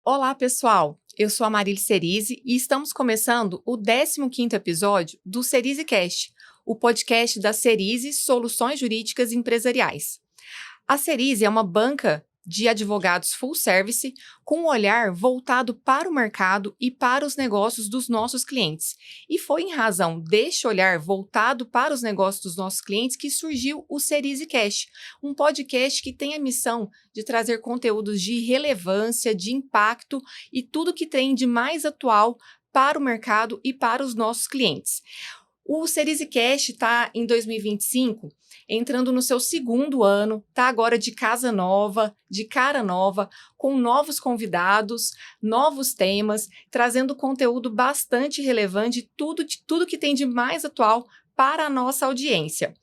Olá, pessoal! Eu sou a Marília Cerise e estamos começando o 15º episódio do Cerise Cast, o podcast da Cerise Soluções Jurídicas Empresariais. A Cerise é uma banca de advogados full service com um olhar voltado para o mercado e para os negócios dos nossos clientes. E foi em razão deste olhar voltado para os negócios dos nossos clientes que surgiu o Cerise Cast, um podcast que tem a missão de trazer conteúdos de relevância, de impacto e tudo que tem de mais atual para o mercado e para os nossos clientes. O Cerise Cast está em 2025, entrando no seu segundo ano, está agora de casa nova, de cara nova, com novos convidados, novos temas, trazendo conteúdo bastante relevante, tudo que tem de mais atual para a nossa audiência.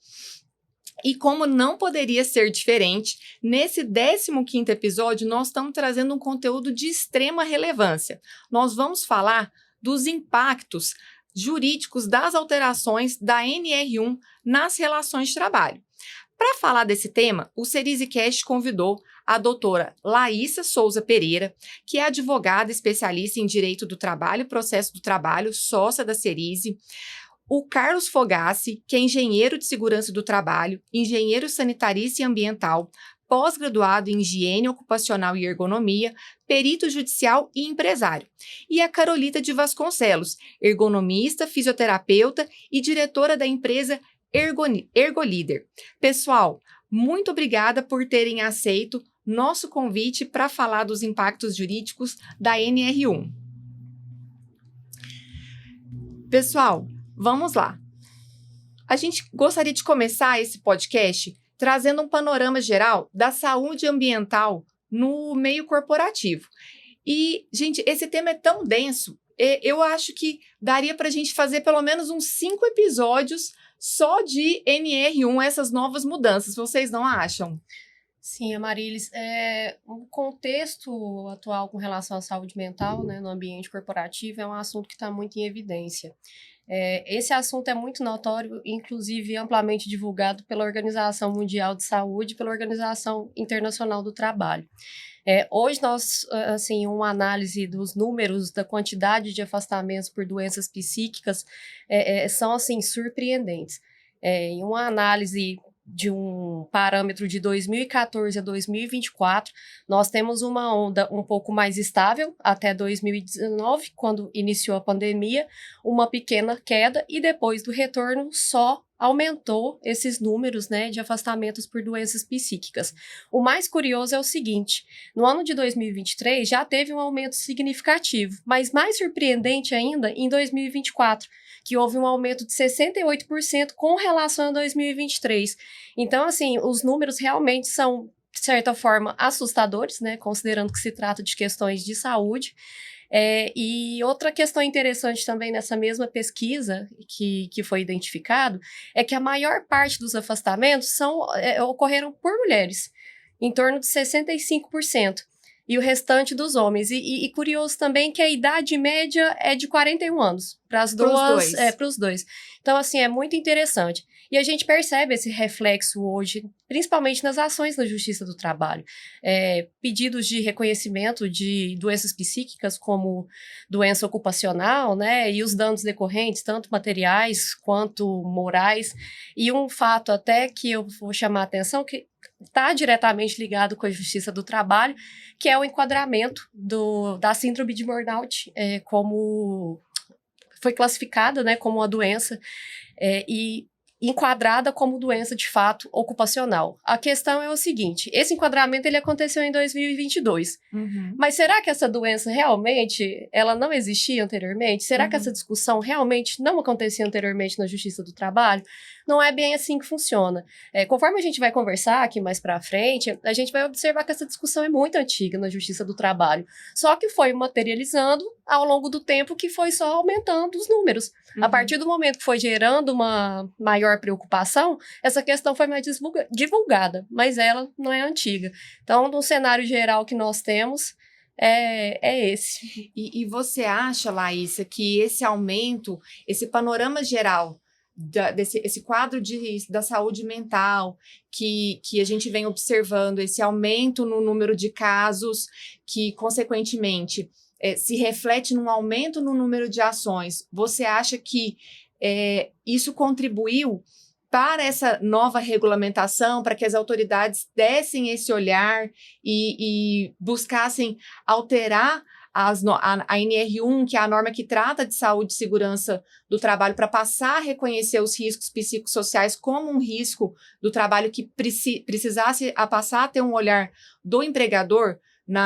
E como não poderia ser diferente, nesse 15º episódio nós estamos trazendo um conteúdo de extrema relevância. Nós vamos falar dos impactos jurídicos das alterações da NR1 nas relações de trabalho. Para falar desse tema, o CeriseCast convidou a doutora Laísa Souza Pereira, que é advogada especialista em Direito do Trabalho e Processo do Trabalho, sócia da Cerise, o Carlos Fogassi, que é engenheiro de segurança do trabalho, engenheiro sanitarista e ambiental, pós-graduado em higiene ocupacional e ergonomia, perito judicial e empresário. E a Carolita de Vasconcelos, ergonomista, fisioterapeuta e diretora da empresa Ergolíder. Pessoal, muito obrigada por terem aceito nosso convite para falar dos impactos jurídicos da NR1. Pessoal, vamos lá. A gente gostaria de começar esse podcast trazendo um panorama geral da saúde ambiental no meio corporativo. E, gente, esse tema é tão denso, eu acho que daria para a gente fazer pelo menos uns 5 episódios só de NR1, essas novas mudanças, vocês não acham? Sim, Amarilis, o contexto atual com relação à saúde mental, né, no ambiente corporativo é um assunto que está muito em evidência. Esse assunto é muito notório, inclusive amplamente divulgado pela Organização Mundial de Saúde e pela Organização Internacional do Trabalho. Hoje nós, assim, uma análise dos números da quantidade de afastamentos por doenças psíquicas são, assim, surpreendentes. Em uma análise de um parâmetro de 2014 a 2024, nós temos uma onda um pouco mais estável até 2019, quando iniciou a pandemia, uma pequena queda e depois do retorno só aumentou esses números, né, de afastamentos por doenças psíquicas. O mais curioso é o seguinte, no ano de 2023 já teve um aumento significativo, mas mais surpreendente ainda em 2024, que houve um aumento de 68% com relação a 2023. Então, assim, os números realmente são, de certa forma, assustadores, né, considerando que se trata de questões de saúde. E outra questão interessante também nessa mesma pesquisa que foi identificado é que a maior parte dos afastamentos ocorreram por mulheres, em torno de 65%. E o restante dos homens. E curioso também que a idade média é de 41 anos. Para os dois. Então, assim, é muito interessante. E a gente percebe esse reflexo hoje, principalmente nas ações da Justiça do Trabalho. Pedidos de reconhecimento de doenças psíquicas como doença ocupacional, né? E os danos decorrentes, tanto materiais quanto morais. E um fato até que eu vou chamar a atenção, que está diretamente ligado com a Justiça do Trabalho, que é o enquadramento da síndrome de burnout, como foi classificada, né, como uma doença e enquadrada como doença de fato ocupacional. A questão é o seguinte, esse enquadramento ele aconteceu em 2022, mas será que essa doença realmente ela não existia anteriormente? Será que essa discussão realmente não acontecia anteriormente na Justiça do Trabalho? Não é bem assim que funciona. Conforme a gente vai conversar aqui mais para frente, a gente vai observar que essa discussão é muito antiga na Justiça do Trabalho, só que foi materializando ao longo do tempo que foi só aumentando os números. A partir do momento que foi gerando uma maior preocupação, essa questão foi mais divulgada, mas ela não é antiga. Então, no cenário geral que nós temos, é esse. E você acha, Laísa, que esse aumento, esse panorama geral esse quadro da saúde mental que a gente vem observando, esse aumento no número de casos que, consequentemente, se reflete num aumento no número de ações, você acha que isso contribuiu para essa nova regulamentação, para que as autoridades dessem esse olhar e buscassem alterar a NR1, que é a norma que trata de saúde e segurança do trabalho, para passar a reconhecer os riscos psicossociais como um risco do trabalho que precisasse passar a ter um olhar do empregador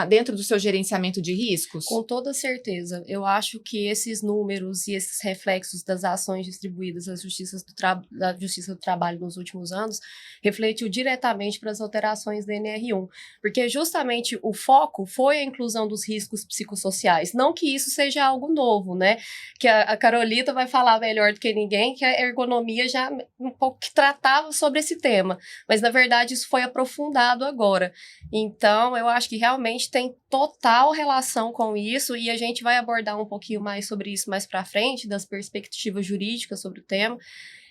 dentro do seu gerenciamento de riscos? Com toda certeza. Eu acho que esses números e esses reflexos das ações distribuídas da Justiça do Trabalho nos últimos anos refletiu diretamente para as alterações da NR1, porque justamente o foco foi a inclusão dos riscos psicossociais. Não que isso seja algo novo, né? Que a Carolita vai falar melhor do que ninguém, que a ergonomia já um pouco que tratava sobre esse tema, mas na verdade isso foi aprofundado agora. Então, eu acho que realmente tem total relação com isso e a gente vai abordar um pouquinho mais sobre isso mais para frente, das perspectivas jurídicas sobre o tema.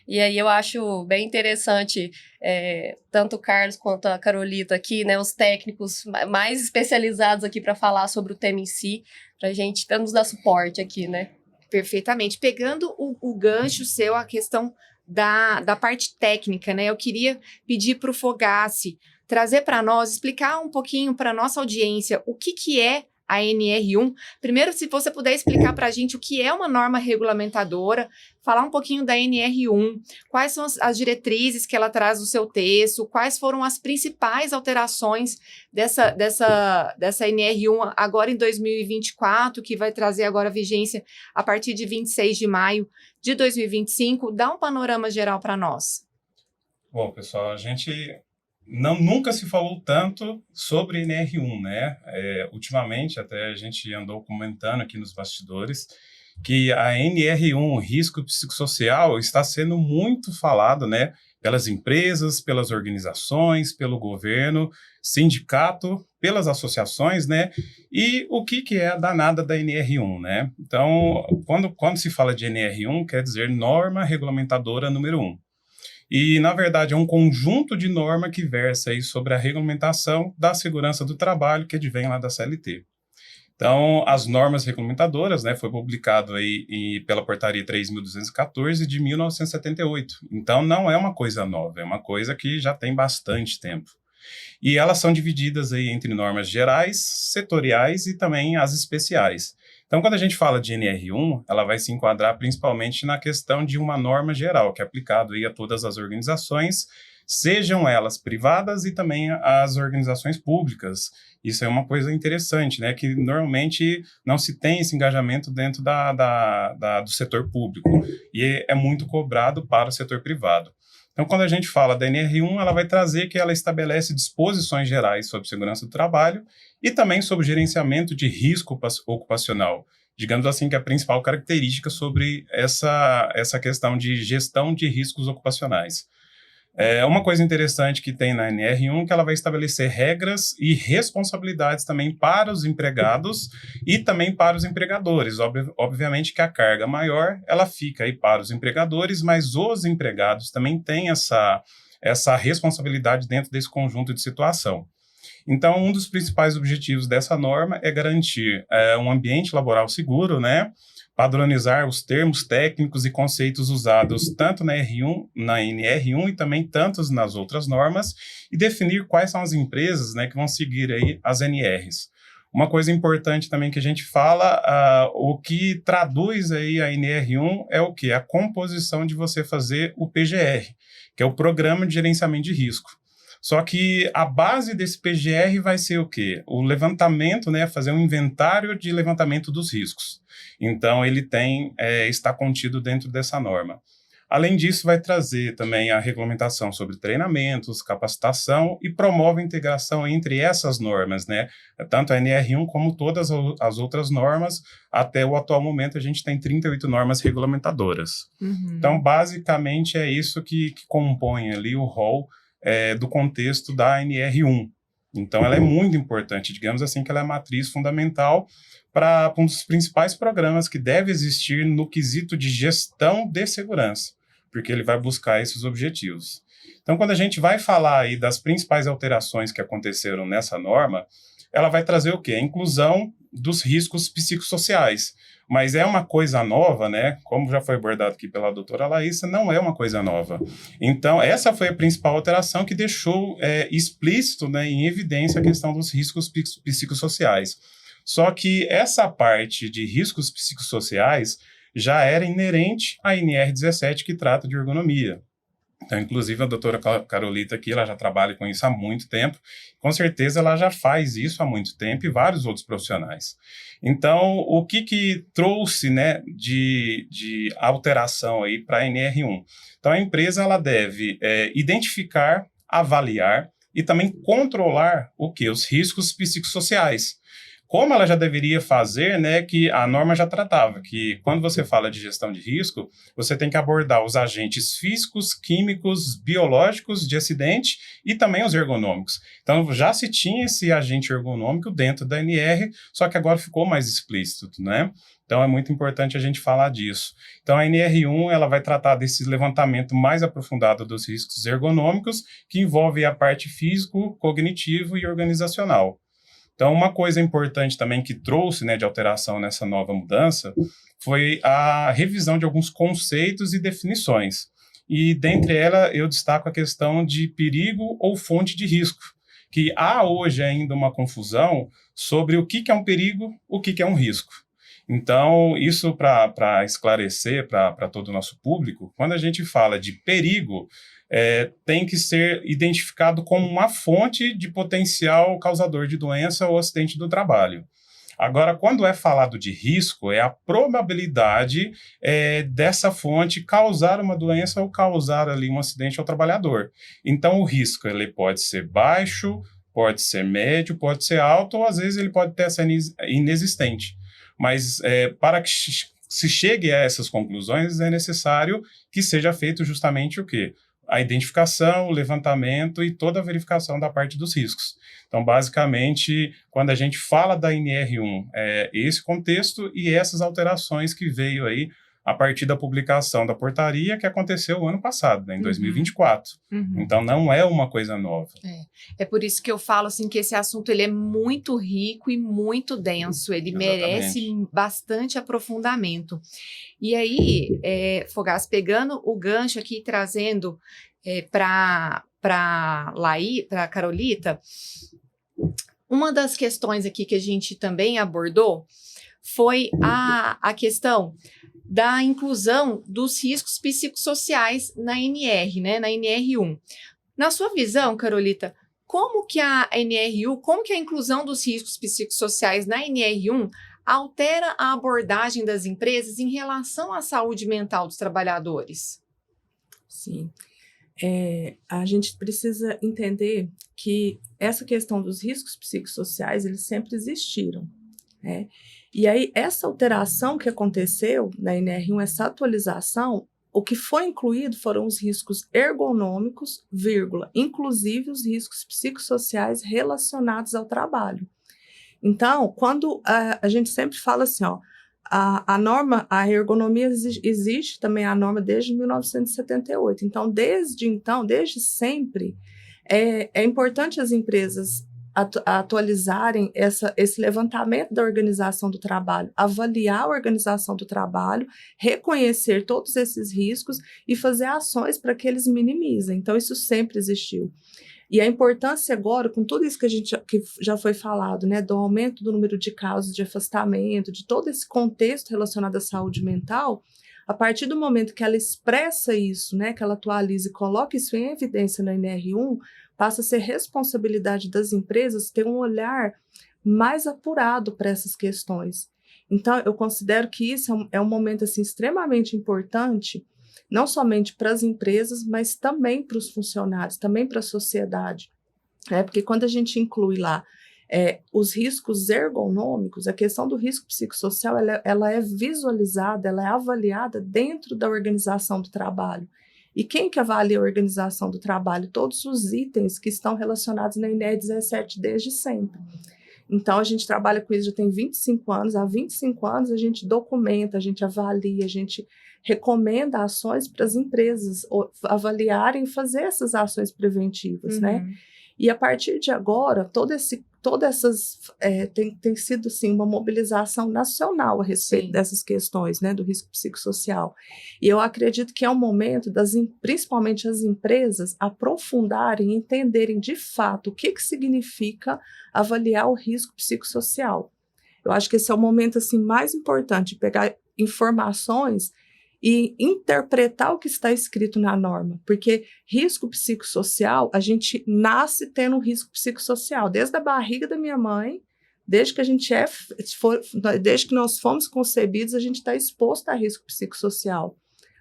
E aí eu acho bem interessante, tanto o Carlos quanto a Carolita aqui, né, os técnicos mais especializados aqui para falar sobre o tema em si, para a gente nos dar suporte aqui, né? Perfeitamente. Pegando o gancho seu, a questão da parte técnica, né, eu queria pedir para o Fogassi trazer para nós, explicar um pouquinho para a nossa audiência o que é a NR1. Primeiro, se você puder explicar para a gente o que é uma norma regulamentadora, falar um pouquinho da NR1, quais são as diretrizes que ela traz no seu texto, quais foram as principais alterações dessa NR1 agora em 2024, que vai trazer agora vigência a partir de 26 de maio de 2025. Dá um panorama geral para nós. Bom, pessoal, a gente nunca se falou tanto sobre NR1, né? Ultimamente, até a gente andou comentando aqui nos bastidores, que a NR1, risco psicossocial, está sendo muito falado, né? Pelas empresas, pelas organizações, pelo governo, sindicato, pelas associações, né? E o que é a danada da NR1, né? Então, quando se fala de NR1, quer dizer norma regulamentadora número 1. E, na verdade, é um conjunto de norma que versa aí sobre a regulamentação da segurança do trabalho que advém lá da CLT. Então, as normas regulamentadoras, né, foi publicado aí pela Portaria 3.214 de 1978. Então, não é uma coisa nova, é uma coisa que já tem bastante tempo. E elas são divididas aí entre normas gerais, setoriais e também as especiais. Então, quando a gente fala de NR1, ela vai se enquadrar principalmente na questão de uma norma geral, que é aplicado aí a todas as organizações, sejam elas privadas e também as organizações públicas. Isso é uma coisa interessante, né? Que normalmente não se tem esse engajamento dentro do setor público e é muito cobrado para o setor privado. Então, quando a gente fala da NR1, ela vai trazer que ela estabelece disposições gerais sobre segurança do trabalho e também sobre gerenciamento de risco ocupacional. Digamos assim que a principal característica sobre essa questão de gestão de riscos ocupacionais. Uma coisa interessante que tem na NR1 é que ela vai estabelecer regras e responsabilidades também para os empregados e também para os empregadores. Obviamente que a carga maior, ela fica aí para os empregadores, mas os empregados também têm essa responsabilidade dentro desse conjunto de situação. Então, um dos principais objetivos dessa norma é garantir um ambiente laboral seguro, né? Padronizar os termos técnicos e conceitos usados tanto na NR1 e também tantos nas outras normas e definir quais são as empresas, né, que vão seguir aí as NRs. Uma coisa importante também que a gente fala, o que traduz aí a NR1 é o quê? A composição de você fazer o PGR, que é o Programa de Gerenciamento de Risco. Só que a base desse PGR vai ser o quê? O levantamento, né, fazer um inventário de levantamento dos riscos. Então, ele está contido dentro dessa norma. Além disso, vai trazer também a regulamentação sobre treinamentos, capacitação e promove a integração entre essas normas, né? Tanto a NR1 como todas as outras normas. Até o atual momento, a gente tem 38 normas regulamentadoras. Uhum. Então, basicamente, é isso que compõe ali o rol do contexto da NR1. Então, ela é muito importante, digamos assim, que ela é a matriz fundamental para um dos principais programas que deve existir no quesito de gestão de segurança. porque ele vai buscar esses objetivos. Então, quando a gente vai falar aí das principais alterações que aconteceram nessa norma, ela vai trazer o quê? A inclusão dos riscos psicossociais. Mas é uma coisa nova, né? Como já foi abordado aqui pela doutora Laísa, não é uma coisa nova. Então, essa foi a principal alteração que deixou explícito, né, em evidência a questão dos riscos psicossociais. Só que essa parte de riscos psicossociais já era inerente à NR17, que trata de ergonomia. Então, inclusive, a doutora Carolita aqui, ela já trabalha com isso há muito tempo. Com certeza, ela já faz isso há muito tempo e vários outros profissionais. Então, o que trouxe, né, de alteração aí para a NR1? Então, a empresa ela deve identificar, avaliar e também controlar o quê? Os riscos psicossociais. Como ela já deveria fazer, né, que a norma já tratava, que quando você fala de gestão de risco, você tem que abordar os agentes físicos, químicos, biológicos de acidente e também os ergonômicos. Então, já se tinha esse agente ergonômico dentro da NR, só que agora ficou mais explícito, né? Então, é muito importante a gente falar disso. Então, a NR1 ela vai tratar desse levantamento mais aprofundado dos riscos ergonômicos, que envolve a parte físico, cognitivo e organizacional. Então, uma coisa importante também que trouxe, né, de alteração nessa nova mudança foi a revisão de alguns conceitos e definições. E, dentre elas, eu destaco a questão de perigo ou fonte de risco, que há hoje ainda uma confusão sobre o que é um perigo, o que é um risco. Então, isso para esclarecer para todo o nosso público, quando a gente fala de perigo, tem que ser identificado como uma fonte de potencial causador de doença ou acidente do trabalho. Agora, quando é falado de risco, é a probabilidade dessa fonte causar uma doença ou causar ali um acidente ao trabalhador. Então, o risco ele pode ser baixo, pode ser médio, pode ser alto, ou às vezes ele pode até ser inexistente. Mas para que se chegue a essas conclusões, é necessário que seja feito justamente o quê? A identificação, o levantamento e toda a verificação da parte dos riscos. Então, basicamente, quando a gente fala da NR1, é esse contexto e essas alterações que veio aí a partir da publicação da portaria que aconteceu o ano passado, né, em 2024. Então, não é uma coisa nova. É por isso que eu falo assim, que esse assunto ele é muito rico e muito denso, ele merece bastante aprofundamento. E aí, Fogaça, pegando o gancho aqui, trazendo para Carolita, uma das questões aqui que a gente também abordou foi a questão da inclusão dos riscos psicossociais na NR, né, na NR1. Na sua visão, Carolita, como que a NR1, como que a inclusão dos riscos psicossociais na NR1 altera a abordagem das empresas em relação à saúde mental dos trabalhadores? Sim. A gente precisa entender que essa questão dos riscos psicossociais, eles sempre existiram, né? E aí, essa alteração que aconteceu na NR1, essa atualização, o que foi incluído foram os riscos ergonômicos, inclusive os riscos psicossociais relacionados ao trabalho. Então, quando a gente sempre fala assim, ó, a norma, a ergonomia existe também a norma desde 1978. Então, desde sempre, é importante as empresas atualizarem esse levantamento da organização do trabalho, avaliar a organização do trabalho, reconhecer todos esses riscos e fazer ações para que eles minimizem. Então, isso sempre existiu. E a importância agora, com tudo isso que já foi falado, né, do aumento do número de casos de afastamento, de todo esse contexto relacionado à saúde mental, a partir do momento que ela expressa isso, né, que ela atualiza e coloca isso em evidência na NR1, passa a ser responsabilidade das empresas ter um olhar mais apurado para essas questões. Então, eu considero que isso é um momento assim, extremamente importante, não somente para as empresas, mas também para os funcionários, também para a sociedade. Porque quando a gente inclui lá os riscos ergonômicos, a questão do risco psicossocial, ela é visualizada, ela é avaliada dentro da organização do trabalho. E quem que avalia a organização do trabalho? Todos os itens que estão relacionados na NR17 desde sempre. Então, a gente trabalha com isso já tem 25 anos. Há 25 anos, a gente documenta, a gente avalia, a gente recomenda ações para as empresas avaliarem e fazer essas ações preventivas, né? E a partir de agora, tem sido assim, uma mobilização nacional a respeito dessas questões, né, do risco psicossocial. E eu acredito que é um momento principalmente as empresas aprofundarem, entenderem de fato o que significa avaliar o risco psicossocial. Eu acho que esse é o momento assim, mais importante, pegar informações e interpretar o que está escrito na norma, porque risco psicossocial, a gente nasce tendo um risco psicossocial, desde a barriga da minha mãe, desde que nós fomos concebidos, a gente está exposto a risco psicossocial,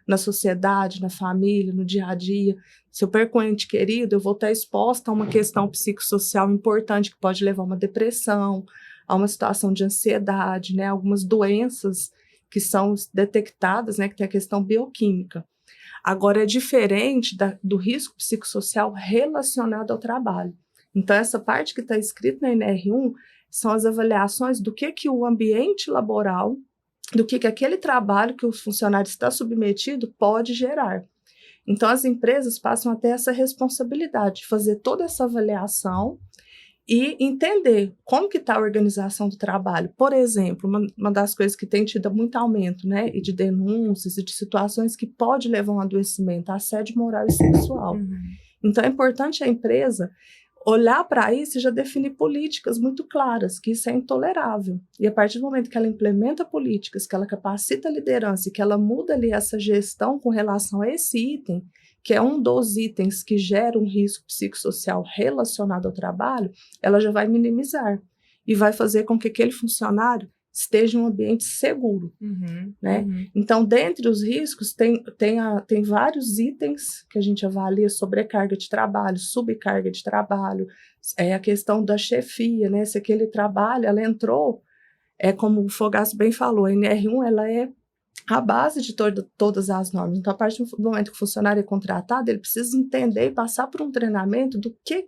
na sociedade, na família, no dia a dia. Se eu perco um ente querido, eu vou estar exposta a uma questão psicossocial importante, que pode levar a uma depressão, a uma situação de ansiedade, né, algumas doenças que são detectadas, né, que tem a questão bioquímica. Agora, é diferente do risco psicossocial relacionado ao trabalho. Então, essa parte que está escrita na NR1 são as avaliações do que o ambiente laboral, do que aquele trabalho que o funcionário está submetido pode gerar. Então, as empresas passam a ter essa responsabilidade de fazer toda essa avaliação e entender como que está a organização do trabalho. Por exemplo, uma das coisas que tem tido muito aumento, né, e de denúncias e de situações que pode levar a um adoecimento, assédio moral e sexual. Então, é importante a empresa olhar para isso e já definir políticas muito claras, que isso é intolerável. E a partir do momento que ela implementa políticas, que ela capacita a liderança e que ela muda ali essa gestão com relação a esse item, que é um dos itens que gera um risco psicossocial relacionado ao trabalho, ela já vai minimizar e vai fazer com que aquele funcionário esteja em um ambiente seguro, né? Então, dentre os riscos, tem vários itens que a gente avalia: sobrecarga de trabalho, subcarga de trabalho, a questão da chefia, né? Se aquele trabalho, ela entrou, como o Fogaça bem falou, a NR1, ela é a base de todas as normas. Então, a partir do momento que o funcionário é contratado, ele precisa entender e passar por um treinamento do que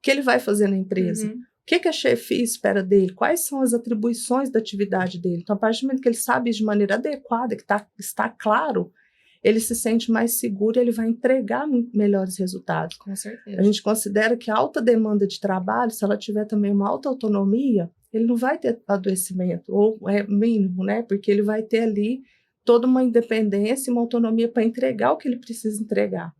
ele vai fazer na empresa. O que a chefia espera dele? Quais são as atribuições da atividade dele? Então, a partir do momento que ele sabe de maneira adequada, que está claro, ele se sente mais seguro e ele vai entregar melhores resultados. Com certeza. A gente considera que a alta demanda de trabalho, se ela tiver também uma alta autonomia, ele não vai ter adoecimento, ou é mínimo, né? Porque ele vai ter ali toda uma independência, uma autonomia para entregar o que ele precisa entregar.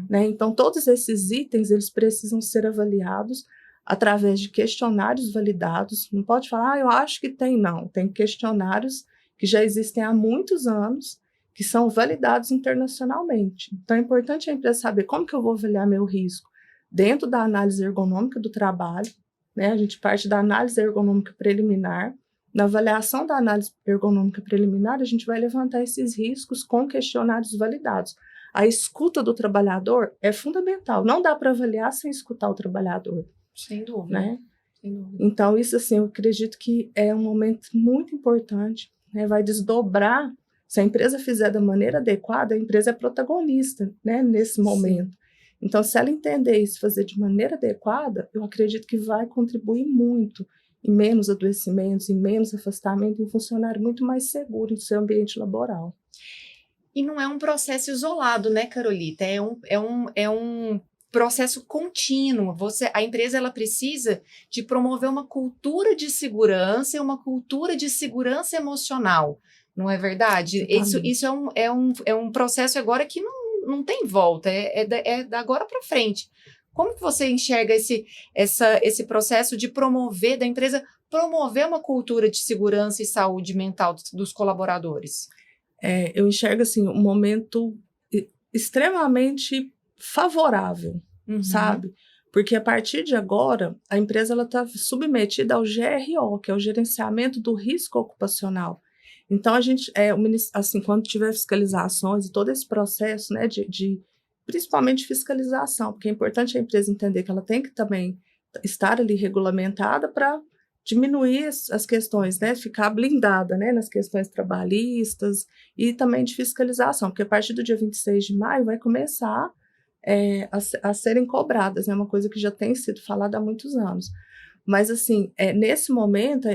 Né? Então, todos esses itens, eles precisam ser avaliados através de questionários validados. Não pode falar, eu acho que tem, não. Tem questionários que já existem há muitos anos, que são validados internacionalmente. Então, é importante a empresa saber como que eu vou avaliar meu risco dentro da análise ergonômica do trabalho, né? A gente parte da análise ergonômica preliminar. Na avaliação da análise ergonômica preliminar, a gente vai levantar esses riscos com questionários validados. A escuta do trabalhador é fundamental. Não dá para avaliar sem escutar o trabalhador. Sem dúvida. Né? Sem dúvida. Então, isso assim, eu acredito que é um momento muito importante, né? Vai desdobrar. Se a empresa fizer da maneira adequada, a empresa é protagonista, né, nesse momento. Sim. Então, se ela entender isso, fazer de maneira adequada, eu acredito que vai contribuir muito em menos adoecimentos, em menos afastamento, em um funcionário muito mais seguro em seu ambiente laboral. E não é um processo isolado, né, Carolita? É um processo contínuo. A empresa ela precisa de promover uma cultura de segurança e uma cultura de segurança emocional. Não é verdade? Isso é um processo agora que não tem volta, é da agora para frente. Como que você enxerga esse processo de promover, da empresa promover uma cultura de segurança e saúde mental dos colaboradores? Eu enxergo assim, um momento extremamente favorável, sabe? Porque a partir de agora, a empresa está submetida ao GRO, que é o Gerenciamento do Risco Ocupacional. Então, a gente, assim, quando tiver fiscalizações e todo esse processo, né, principalmente fiscalização, porque é importante a empresa entender que ela tem que também estar ali regulamentada para diminuir as questões, né, ficar blindada, né, nas questões trabalhistas e também de fiscalização, porque a partir do dia 26 de maio vai começar a serem cobradas, é uma coisa que já tem sido falada há muitos anos. Mas, assim, nesse momento,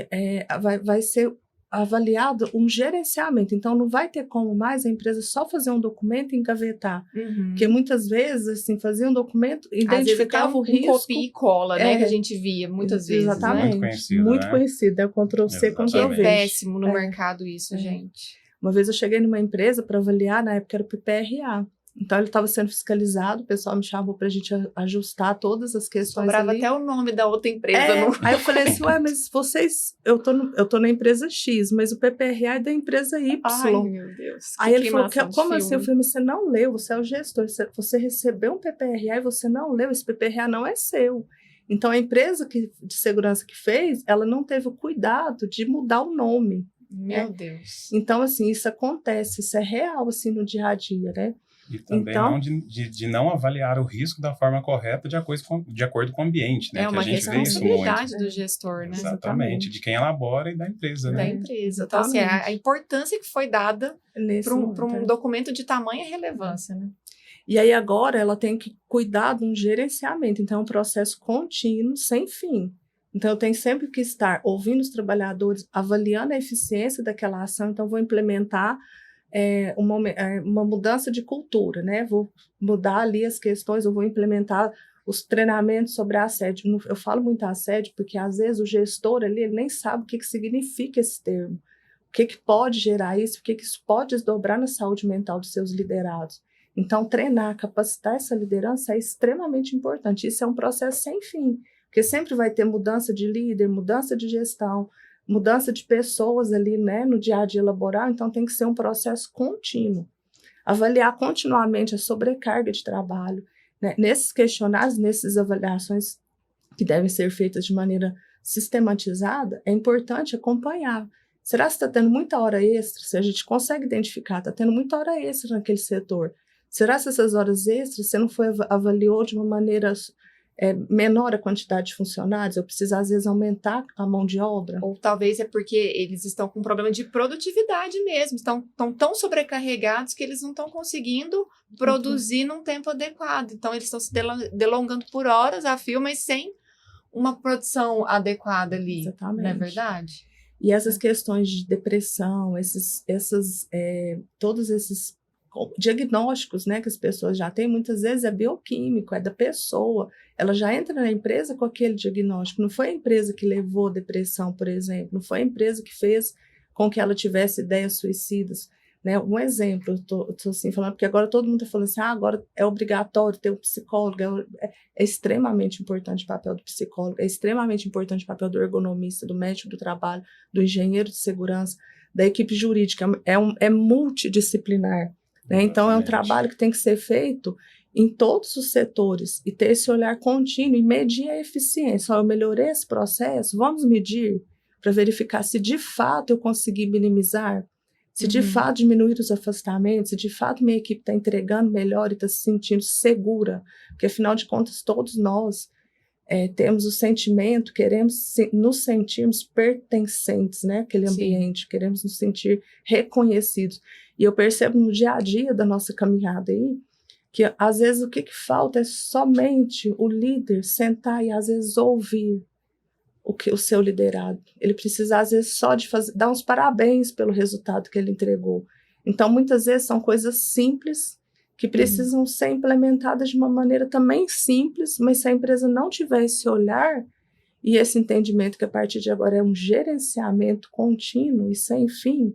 vai ser avaliado um gerenciamento. Então, não vai ter como mais a empresa só fazer um documento e engavetar. Porque muitas vezes, assim, fazia um documento, identificava o risco. Copia e cola, né? Que a gente via muitas vezes, exatamente, Muito conhecido, muito né? conhecido. É o Ctrl-C, Exatamente. Ctrl-V. É péssimo no mercado isso, gente. Uma vez eu cheguei numa empresa para avaliar, na época era o PPRA. Então, ele estava sendo fiscalizado, o pessoal me chamou para a gente ajustar todas as questões Sobrava ali. até o nome da outra empresa. Aí eu falei assim, ué, mas vocês... Eu tô na empresa X, mas o PPRA é da empresa Y. Ai, meu Deus. Aí ele falou, como assim? Eu falei, mas você não leu, você é o gestor, você recebeu um PPRA e você não leu, esse PPRA não é seu. Então, a empresa de segurança que fez, ela não teve o cuidado de mudar o nome. Meu Deus. Então, assim, isso acontece, isso é real, assim, no dia a dia, né? E também Então, não de não avaliar o risco da forma correta de acordo com o ambiente, né? É que uma a gente vê isso muito. responsabilidade do gestor, né? Exatamente, de quem elabora e da empresa, Da né? empresa. Então, assim, a importância que foi dada para um documento de tamanha relevância, né? E aí agora ela tem que cuidar de um gerenciamento, então é um processo contínuo, sem fim. Então eu tenho sempre que estar ouvindo os trabalhadores, avaliando a eficiência daquela ação, então vou implementar uma mudança de cultura, né? Vou mudar ali as questões, eu vou implementar os treinamentos sobre assédio. Eu falo muito assédio porque às vezes o gestor ali ele nem sabe o que significa esse termo, o que pode gerar isso, o que isso pode desdobrar na saúde mental dos seus liderados. Então, treinar, capacitar essa liderança é extremamente importante. Isso é um processo sem fim, porque sempre vai ter mudança de líder, mudança de gestão, mudança de pessoas ali, né, no dia a dia laboral, então tem que ser um processo contínuo. Avaliar continuamente a sobrecarga de trabalho, né? Nesses questionários, nessas avaliações que devem ser feitas de maneira sistematizada, é importante acompanhar. Será que está tendo muita hora extra? Se a gente consegue identificar, está tendo muita hora extra naquele setor. Será que essas horas extras você não avaliou de uma maneira menor a quantidade de funcionários? Eu preciso, às vezes, aumentar a mão de obra? Ou talvez é porque eles estão com um problema de produtividade mesmo, estão tão sobrecarregados que eles não estão conseguindo produzir num tempo adequado. Então, eles estão se delongando por horas a fio, mas sem uma produção adequada ali. Exatamente. Não é verdade? E essas questões de depressão, todos esses diagnósticos, né, que as pessoas já têm, muitas vezes é bioquímico, é da pessoa. Ela já entra na empresa com aquele diagnóstico. Não foi a empresa que levou a depressão, por exemplo. Não foi a empresa que fez com que ela tivesse ideias suicidas. Né? Um exemplo, eu tô assim falando, porque agora todo mundo está falando assim, agora é obrigatório ter um psicólogo. É extremamente importante o papel do psicólogo, é extremamente importante o papel do ergonomista, do médico do trabalho, do engenheiro de segurança, da equipe jurídica. É multidisciplinar. Né? Então, é um trabalho que tem que ser feito em todos os setores e ter esse olhar contínuo e medir a eficiência. Eu melhorei esse processo, vamos medir para verificar se de fato eu consegui minimizar, se de fato diminuir os afastamentos, se de fato minha equipe está entregando melhor e está se sentindo segura, porque afinal de contas todos nós temos o sentimento, queremos nos sentirmos pertencentes, né, àquele ambiente, queremos nos sentir reconhecidos. E eu percebo no dia a dia da nossa caminhada aí, que às vezes o que falta é somente o líder sentar e às vezes ouvir o seu liderado. Ele precisa às vezes só de dar uns parabéns pelo resultado que ele entregou. Então muitas vezes são coisas simples que precisam ser implementadas de uma maneira também simples, mas se a empresa não tiver esse olhar e esse entendimento que a partir de agora é um gerenciamento contínuo e sem fim,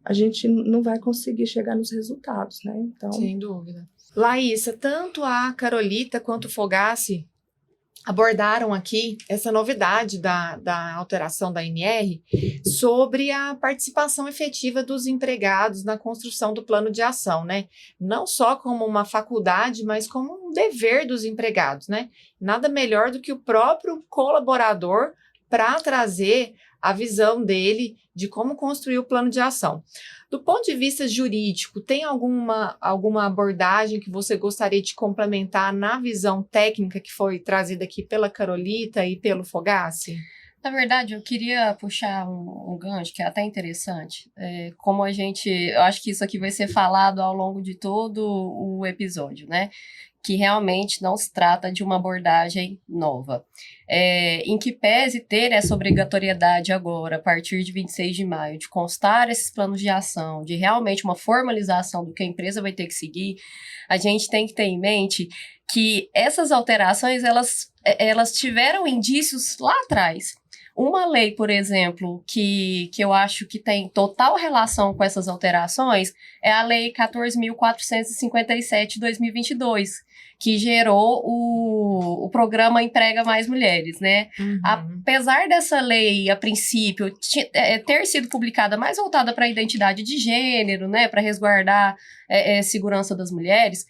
a gente não vai conseguir chegar nos resultados, né? Então, sem dúvida. Laísa, tanto a Carolita quanto o Fogassi abordaram aqui essa novidade da alteração da ANR sobre a participação efetiva dos empregados na construção do plano de ação, né? Não só como uma faculdade, mas como um dever dos empregados, né? Nada melhor do que o próprio colaborador para trazer a visão dele de como construir o plano de ação. Do ponto de vista jurídico, tem alguma abordagem que você gostaria de complementar na visão técnica que foi trazida aqui pela Carolita e pelo Fogassi? Na verdade, eu queria puxar um gancho que é até interessante. Eu acho que isso aqui vai ser falado ao longo de todo o episódio, né? que realmente não se trata de uma abordagem nova. Em que pese ter essa obrigatoriedade agora, a partir de 26 de maio, de constar esses planos de ação, de realmente uma formalização do que a empresa vai ter que seguir, a gente tem que ter em mente que essas alterações, elas tiveram indícios lá atrás. Uma lei, por exemplo, que eu acho que tem total relação com essas alterações é a Lei 14.457 de 2022, que gerou o programa Emprega Mais Mulheres, né? Uhum. Apesar dessa lei, a princípio, ter sido publicada mais voltada para a identidade de gênero, né? Para resguardar segurança das mulheres,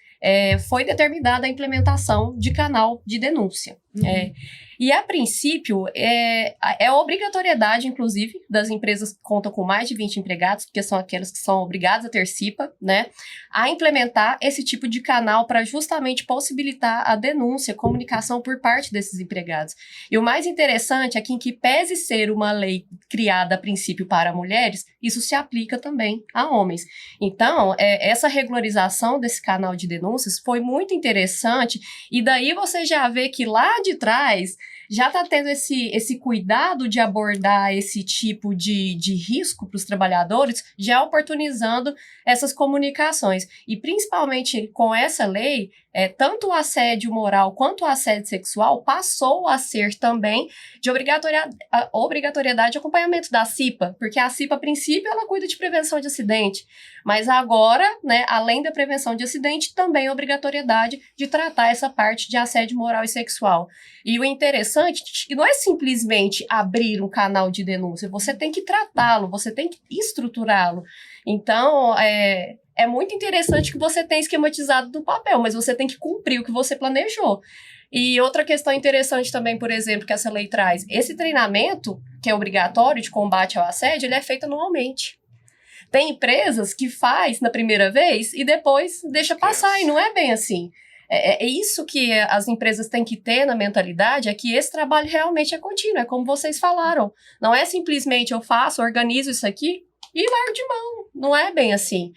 foi determinada a implementação de canal de denúncia. Uhum. E, a princípio, é obrigatoriedade, inclusive, das empresas que contam com mais de 20 empregados, porque são aquelas que são obrigadas a ter CIPA, né, a implementar esse tipo de canal para justamente possibilitar a denúncia, a comunicação por parte desses empregados. E o mais interessante é que, em que pese ser uma lei criada, a princípio, para mulheres, isso se aplica também a homens. Então, essa regularização desse canal de denúncias foi muito interessante, e daí você já vê que lá de trás já está tendo esse cuidado de abordar esse tipo de risco para os trabalhadores, já oportunizando essas comunicações. E principalmente com essa lei, tanto o assédio moral quanto o assédio sexual passou a ser também de obrigatoriedade de acompanhamento da CIPA, porque a CIPA, a princípio, ela cuida de prevenção de acidente, mas agora, né, além da prevenção de acidente, também a obrigatoriedade de tratar essa parte de assédio moral e sexual. E o interessante é que não é simplesmente abrir um canal de denúncia, você tem que tratá-lo, você tem que estruturá-lo. Então, é muito interessante que você tenha esquematizado no papel, mas você tem que cumprir o que você planejou. E outra questão interessante também, por exemplo, que essa lei traz, esse treinamento, que é obrigatório de combate ao assédio, ele é feito anualmente. Tem empresas que faz na primeira vez e depois deixa passar, e não é bem assim. É isso que as empresas têm que ter na mentalidade, é que esse trabalho realmente é contínuo, é como vocês falaram. Não é simplesmente eu faço, organizo isso aqui e largo de mão. Não é bem assim.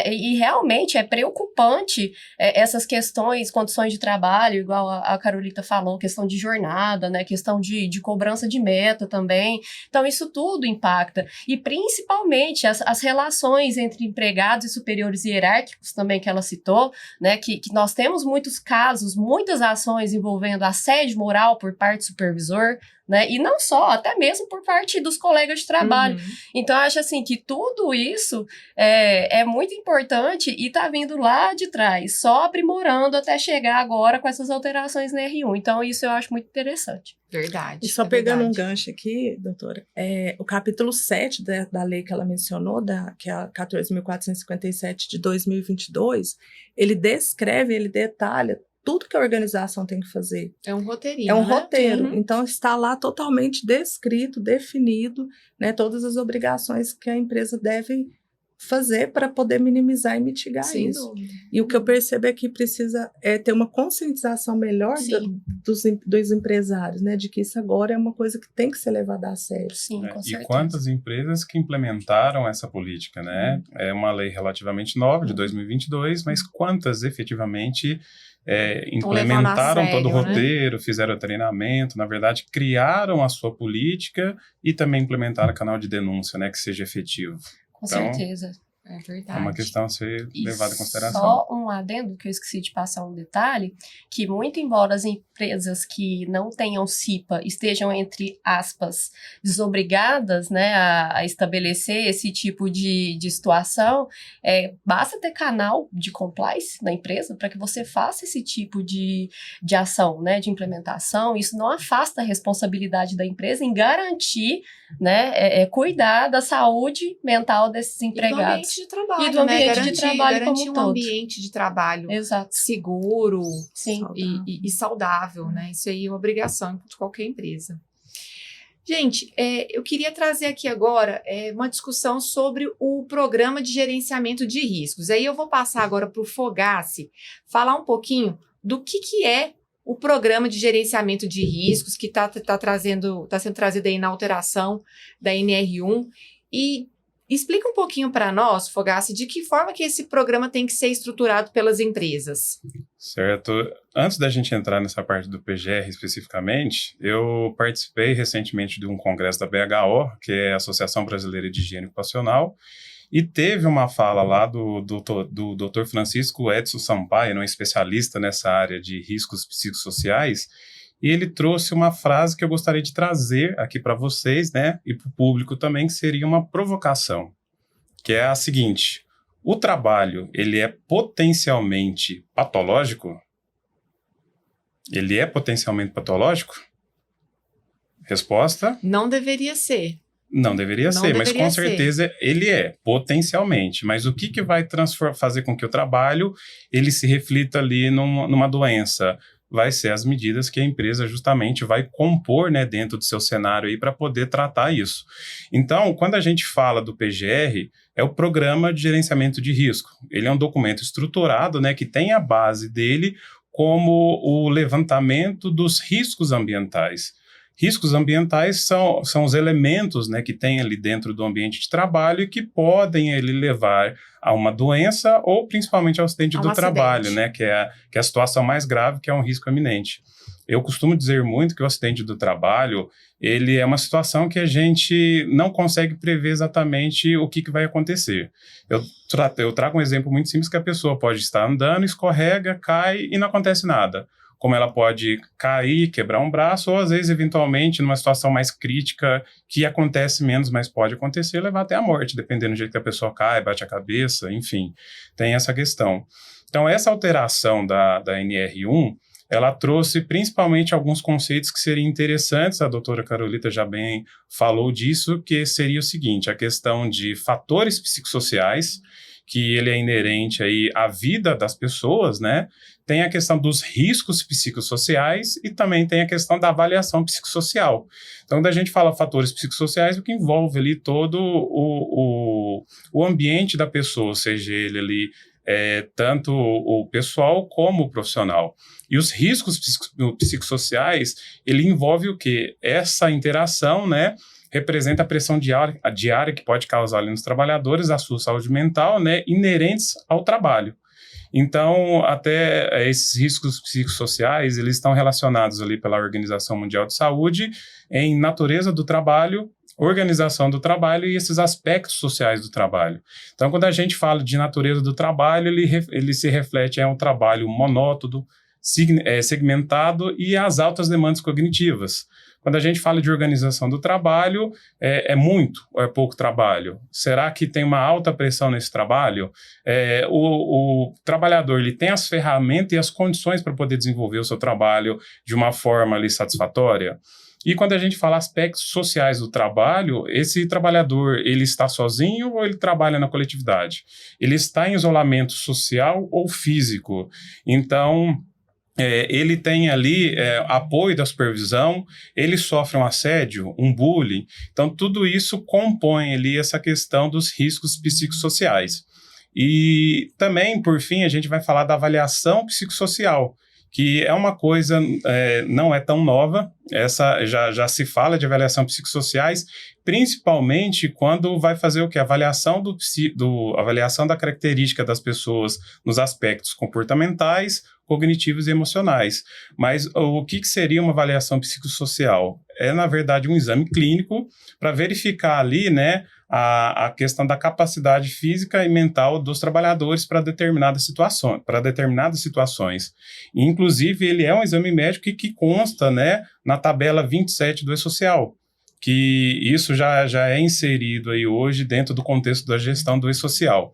E realmente é preocupante essas questões, condições de trabalho, igual a Carolita falou, questão de jornada, né, questão de cobrança de meta também. Então, isso tudo impacta. E, principalmente, as relações entre empregados e superiores hierárquicos também, que ela citou, né, que nós temos muitos casos, muitas ações envolvendo assédio moral por parte do supervisor, né, e não só, até mesmo por parte dos colegas de trabalho. Uhum. Então, eu acho assim que tudo isso é muito importante e está vindo lá de trás, só aprimorando até chegar agora com essas alterações na R1. Então, isso eu acho muito interessante. Verdade. E só pegando verdade. um gancho aqui, doutora, o capítulo 7 da lei que ela mencionou, que é a 14.457 de 2022, ele descreve, ele detalha tudo que a organização tem que fazer. É um roteirinho, É um né? roteiro. Uhum. Então, está lá totalmente descrito, definido, né, todas as obrigações que a empresa deve fazer para poder minimizar e mitigar Sem isso. dúvida. E o que eu percebo é que precisa ter uma conscientização melhor Sim. dos empresários, né, de que isso agora é uma coisa que tem que ser levada a sério. Sim, com certeza. E quantas empresas que implementaram essa política, né? É uma lei relativamente nova, de 2022, mas quantas efetivamente implementaram todo o sério, né? roteiro, fizeram treinamento, na verdade, criaram a sua política e também implementaram canal de denúncia, né, que seja efetivo. Com Então, certeza. É verdade. É uma questão a ser E levada em consideração. só um adendo, que eu esqueci de passar um detalhe, que muito embora as empresas que não tenham CIPA estejam, entre aspas, desobrigadas, né, a estabelecer esse tipo de situação, basta ter canal de compliance na empresa para que você faça esse tipo de ação, né, de implementação. Isso não afasta a responsabilidade da empresa em garantir, né, cuidar da saúde mental desses empregados. De trabalho, E do ambiente de trabalho garantir como um todo. ambiente de trabalho Exato. seguro Sim. e saudável, né? Isso aí é uma obrigação de qualquer empresa. Gente, eu queria trazer aqui agora uma discussão sobre o programa de gerenciamento de riscos. Aí eu vou passar agora para o Fogassi falar um pouquinho do que é o programa de gerenciamento de riscos que está sendo trazido aí na alteração da NR1 e Explica um pouquinho para nós, Fogassi, de que forma que esse programa tem que ser estruturado pelas empresas. Certo. Antes da gente entrar nessa parte do PGR especificamente, eu participei recentemente de um congresso da BHO, que é a Associação Brasileira de Higiene Ocupacional, e teve uma fala lá do Dr. Francisco Edson Sampaio, um especialista nessa área de riscos psicossociais, e ele trouxe uma frase que eu gostaria de trazer aqui para vocês, né, e para o público também, que seria uma provocação, que é a seguinte: o trabalho, ele é potencialmente patológico? Ele é potencialmente patológico? Resposta? Não deveria ser. Não deveria ser, mas com ser. certeza ele é, potencialmente. Mas o que vai fazer com que o trabalho ele se reflita ali numa doença? Vai ser as medidas que a empresa justamente vai compor, né, dentro do seu cenário aí para poder tratar isso. Então, quando a gente fala do PGR, é o Programa de Gerenciamento de Risco. Ele é um documento estruturado, né, que tem a base dele como o levantamento dos riscos ambientais. Riscos ambientais são os elementos, né, que tem ali dentro do ambiente de trabalho e que podem ele levar a uma doença ou principalmente ao acidente do trabalho, né, que é a situação mais grave, que é um risco iminente. Eu costumo dizer muito que o acidente do trabalho, ele é uma situação que a gente não consegue prever exatamente o que vai acontecer. Eu trago um exemplo muito simples, que a pessoa pode estar andando, escorrega, cai e não acontece nada. Como ela pode cair, quebrar um braço, ou às vezes, eventualmente, numa situação mais crítica, que acontece menos, mas pode acontecer, levar até a morte, dependendo do jeito que a pessoa cai, bate a cabeça, enfim, tem essa questão. Então, essa alteração da NR1, ela trouxe principalmente alguns conceitos que seriam interessantes, a doutora Carolita já bem falou disso, que seria o seguinte: a questão de fatores psicossociais, que ele é inerente aí à vida das pessoas, né? Tem a questão dos riscos psicossociais e também tem a questão da avaliação psicossocial. Então, quando a gente fala fatores psicossociais, o que envolve ali todo o ambiente da pessoa, seja ele ali tanto o pessoal como o profissional. E os riscos psicossociais, ele envolve o quê? Essa interação, né? Representa a pressão diária que pode causar ali nos trabalhadores, a sua saúde mental, né, inerentes ao trabalho. Então, até esses riscos psicossociais, eles estão relacionados ali pela Organização Mundial de Saúde em natureza do trabalho, organização do trabalho e esses aspectos sociais do trabalho. Então, quando a gente fala de natureza do trabalho, ele se reflete em um trabalho monótono, segmentado e as altas demandas cognitivas. Quando a gente fala de organização do trabalho, é muito ou é pouco trabalho? Será que tem uma alta pressão nesse trabalho? O trabalhador ele tem as ferramentas e as condições para poder desenvolver o seu trabalho de uma forma ali satisfatória? E quando a gente fala aspectos sociais do trabalho, esse trabalhador, ele está sozinho ou ele trabalha na coletividade? Ele está em isolamento social ou físico? Então, ele tem ali apoio da supervisão, ele sofre um assédio, um bullying. Então, tudo isso compõe ali essa questão dos riscos psicossociais. E também, por fim, a gente vai falar da avaliação psicossocial, que é uma coisa, não é tão nova. Essa já se fala de avaliação psicossociais, principalmente quando vai fazer o quê? Avaliação avaliação da característica das pessoas nos aspectos comportamentais, cognitivos e emocionais. Mas o que seria uma avaliação psicossocial? É, na verdade, um exame clínico para verificar ali, né, a questão da capacidade física e mental dos trabalhadores para determinadas situações. E, inclusive, ele é um exame médico que consta, né, na tabela 27 do E-Social, que isso já é inserido aí hoje dentro do contexto da gestão do E-Social.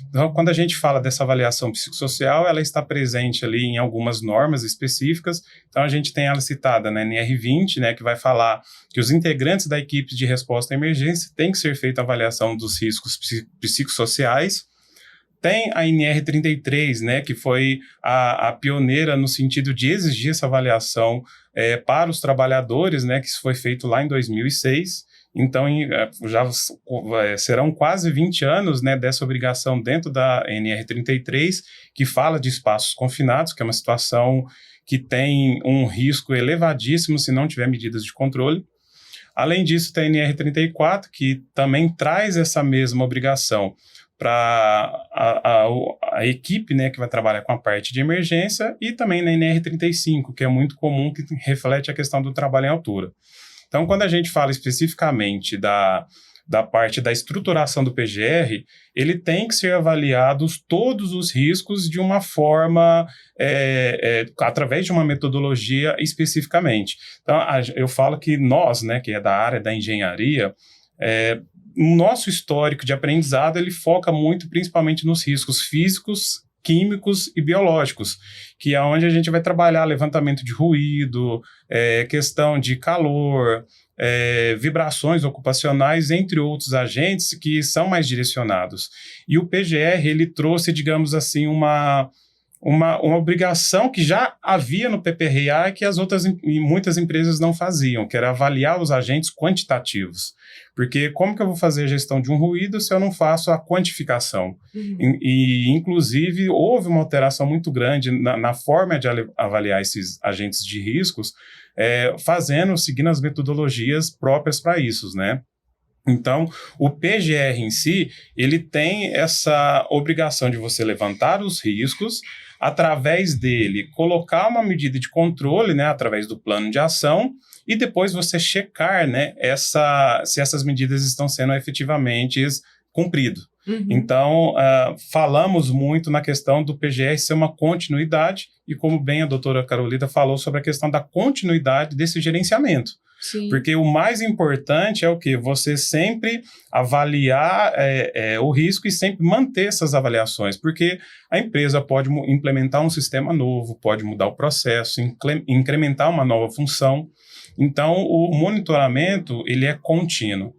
Então, quando a gente fala dessa avaliação psicossocial, ela está presente ali em algumas normas específicas. Então, a gente tem ela citada na NR20, né, que vai falar que os integrantes da equipe de resposta à emergência têm que ser feita a avaliação dos riscos psicossociais. Tem a NR33, né, que foi a pioneira no sentido de exigir essa avaliação para os trabalhadores, né, que isso foi feito lá em 2006. Então, já serão quase 20 anos, né, dessa obrigação dentro da NR33, que fala de espaços confinados, que é uma situação que tem um risco elevadíssimo se não tiver medidas de controle. Além disso, tem a NR34, que também traz essa mesma obrigação para a equipe, né, que vai trabalhar com a parte de emergência, e também na NR35, que é muito comum, que reflete a questão do trabalho em altura. Então, quando a gente fala especificamente da parte da estruturação do PGR, ele tem que ser avaliados todos os riscos de uma forma, através de uma metodologia especificamente. Então, eu falo que nós, né, que é da área da engenharia, o nosso histórico de aprendizado, ele foca muito principalmente nos riscos físicos, químicos e biológicos, que é onde a gente vai trabalhar levantamento de ruído, questão de calor, vibrações ocupacionais, entre outros agentes que são mais direcionados. E o PGR, ele trouxe, digamos assim, uma obrigação que já havia no PPRA e que muitas empresas não faziam, que era avaliar os agentes quantitativos. Porque como que eu vou fazer a gestão de um ruído se eu não faço a quantificação? Inclusive, houve uma alteração muito grande na forma de avaliar esses agentes de riscos, seguindo as metodologias próprias para isso, né? Então, o PGR em si, ele tem essa obrigação de você levantar os riscos, através dele colocar uma medida de controle, né, através do plano de ação, e depois você checar, né, se essas medidas estão sendo efetivamente cumpridas. Então, falamos muito na questão do PGR ser uma continuidade, e como bem a doutora Carolita falou sobre a questão da continuidade desse gerenciamento. Sim. Porque o mais importante é o quê? Você sempre avaliar o risco e sempre manter essas avaliações, porque a empresa pode implementar um sistema novo, pode mudar o processo, incrementar uma nova função. Então, o monitoramento, ele é contínuo.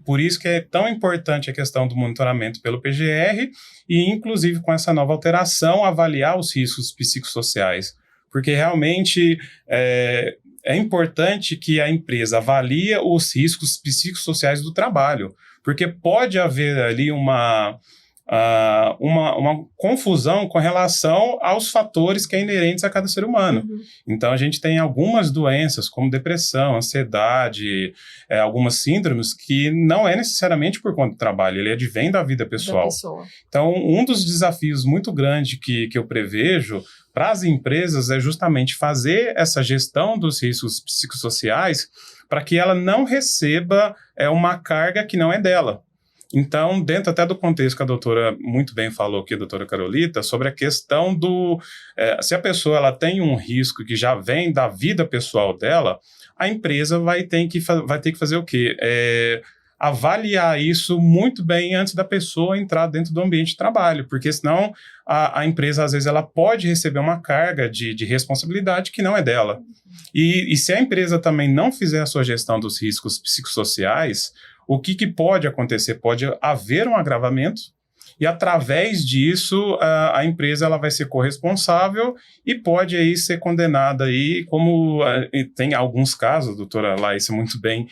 Por isso que é tão importante a questão do monitoramento pelo PGR e, inclusive, com essa nova alteração, avaliar os riscos psicossociais. Porque realmente é importante que a empresa avalie os riscos psicossociais do trabalho, porque pode haver ali uma confusão com relação aos fatores que é inerentes a cada ser humano. Então, a gente tem algumas doenças, como depressão, ansiedade, algumas síndromes, que não é necessariamente por conta do trabalho, ele advém da vida pessoal. Então, um dos desafios muito grandes que eu prevejo para as empresas é justamente fazer essa gestão dos riscos psicossociais para que ela não receba uma carga que não é dela. Então, dentro até do contexto que a doutora muito bem falou aqui, a doutora Carolita, sobre a questão do... se a pessoa ela tem um risco que já vem da vida pessoal dela, a empresa vai ter que fazer o quê? Avaliar isso muito bem antes da pessoa entrar dentro do ambiente de trabalho, porque senão a empresa, às vezes, ela pode receber uma carga de responsabilidade que não é dela. E se a empresa também não fizer a sua gestão dos riscos psicossociais, o que pode acontecer? Pode haver um agravamento e, através disso, a empresa ela vai ser corresponsável e pode aí ser condenada, aí, como tem alguns casos, a doutora Laís muito bem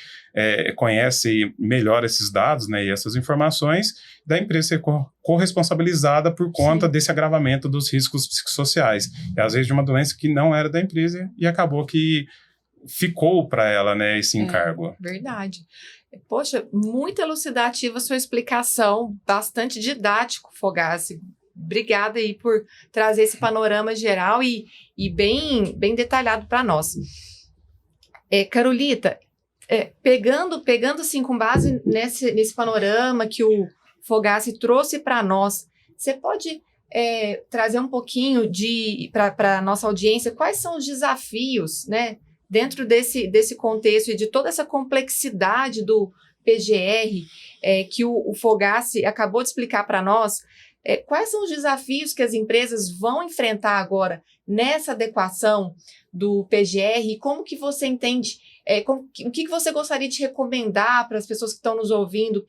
conhece melhor esses dados, né, e essas informações, da empresa ser corresponsabilizada por conta desse agravamento dos riscos psicossociais. E, às vezes, de uma doença que não era da empresa e acabou que ficou para ela, né, esse encargo. Verdade. Poxa, muito elucidativa a sua explicação, bastante didático, Fogassi. Obrigada aí por trazer esse panorama geral e bem detalhado para nós. Carolita, pegando assim, com base nesse panorama que o Fogassi trouxe para nós, você pode trazer um pouquinho para a nossa audiência quais são os desafios, né? Dentro desse contexto e de toda essa complexidade do PGR que o Fogassi acabou de explicar para nós, quais são os desafios que as empresas vão enfrentar agora nessa adequação do PGR e como que você entende, o que você gostaria de recomendar para as pessoas que estão nos ouvindo,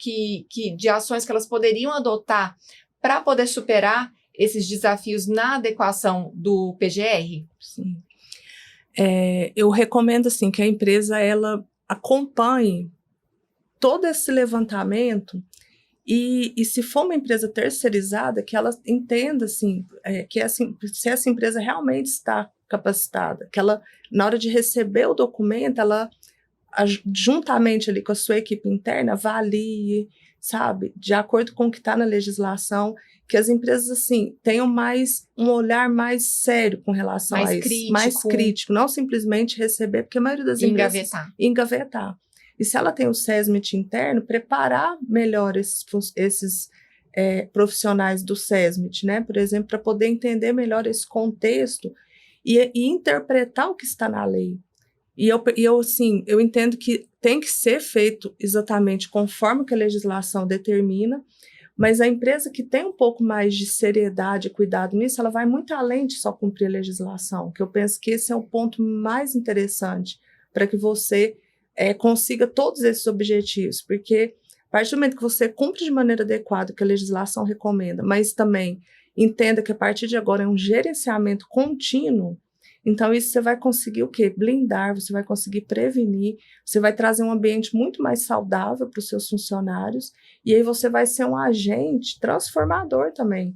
de ações que elas poderiam adotar para poder superar esses desafios na adequação do PGR? Sim. Eu recomendo assim, que a empresa ela acompanhe todo esse levantamento e se for uma empresa terceirizada, que ela entenda assim, se essa empresa realmente está capacitada, que ela, na hora de receber o documento, ela juntamente ali com a sua equipe interna, avalie, sabe, de acordo com o que está na legislação, que as empresas, assim, tenham um olhar mais sério com relação Mais a isso. crítico. Mais crítico, não simplesmente receber, porque a maioria das empresas... Engavetar. E se ela tem o SESMIT interno, preparar melhor esses profissionais do SESMIT, né, por exemplo, para poder entender melhor esse contexto e interpretar o que está na lei. E eu entendo que tem que ser feito exatamente conforme que a legislação determina, mas a empresa que tem um pouco mais de seriedade e cuidado nisso, ela vai muito além de só cumprir a legislação, que eu penso que esse é o ponto mais interessante para que você consiga todos esses objetivos, porque a partir do momento que você cumpre de maneira adequada o que a legislação recomenda, mas também entenda que a partir de agora é um gerenciamento contínuo, então isso você vai conseguir o quê? Blindar, você vai conseguir prevenir, você vai trazer um ambiente muito mais saudável para os seus funcionários, e aí você vai ser um agente transformador também,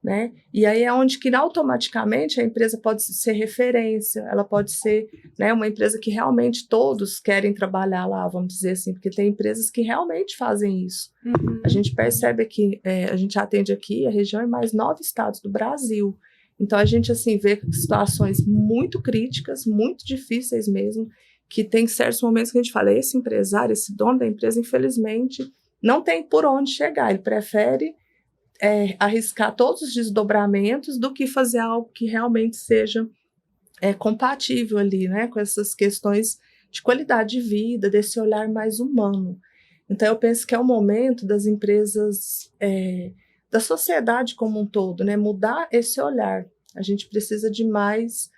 né? E aí é onde que automaticamente a empresa pode ser referência, ela pode ser, né, uma empresa que realmente todos querem trabalhar lá, vamos dizer assim, porque tem empresas que realmente fazem isso. Uhum. A gente percebe que a gente atende aqui a região em mais 9 estados do Brasil. Então a gente assim vê situações muito críticas, muito difíceis mesmo, que tem certos momentos que a gente fala, esse empresário, esse dono da empresa, infelizmente, não tem por onde chegar, ele prefere arriscar todos os desdobramentos do que fazer algo que realmente seja compatível ali, né, com essas questões de qualidade de vida, desse olhar mais humano. Então, eu penso que é o momento das empresas, da sociedade como um todo, né, mudar esse olhar. A gente precisa de mais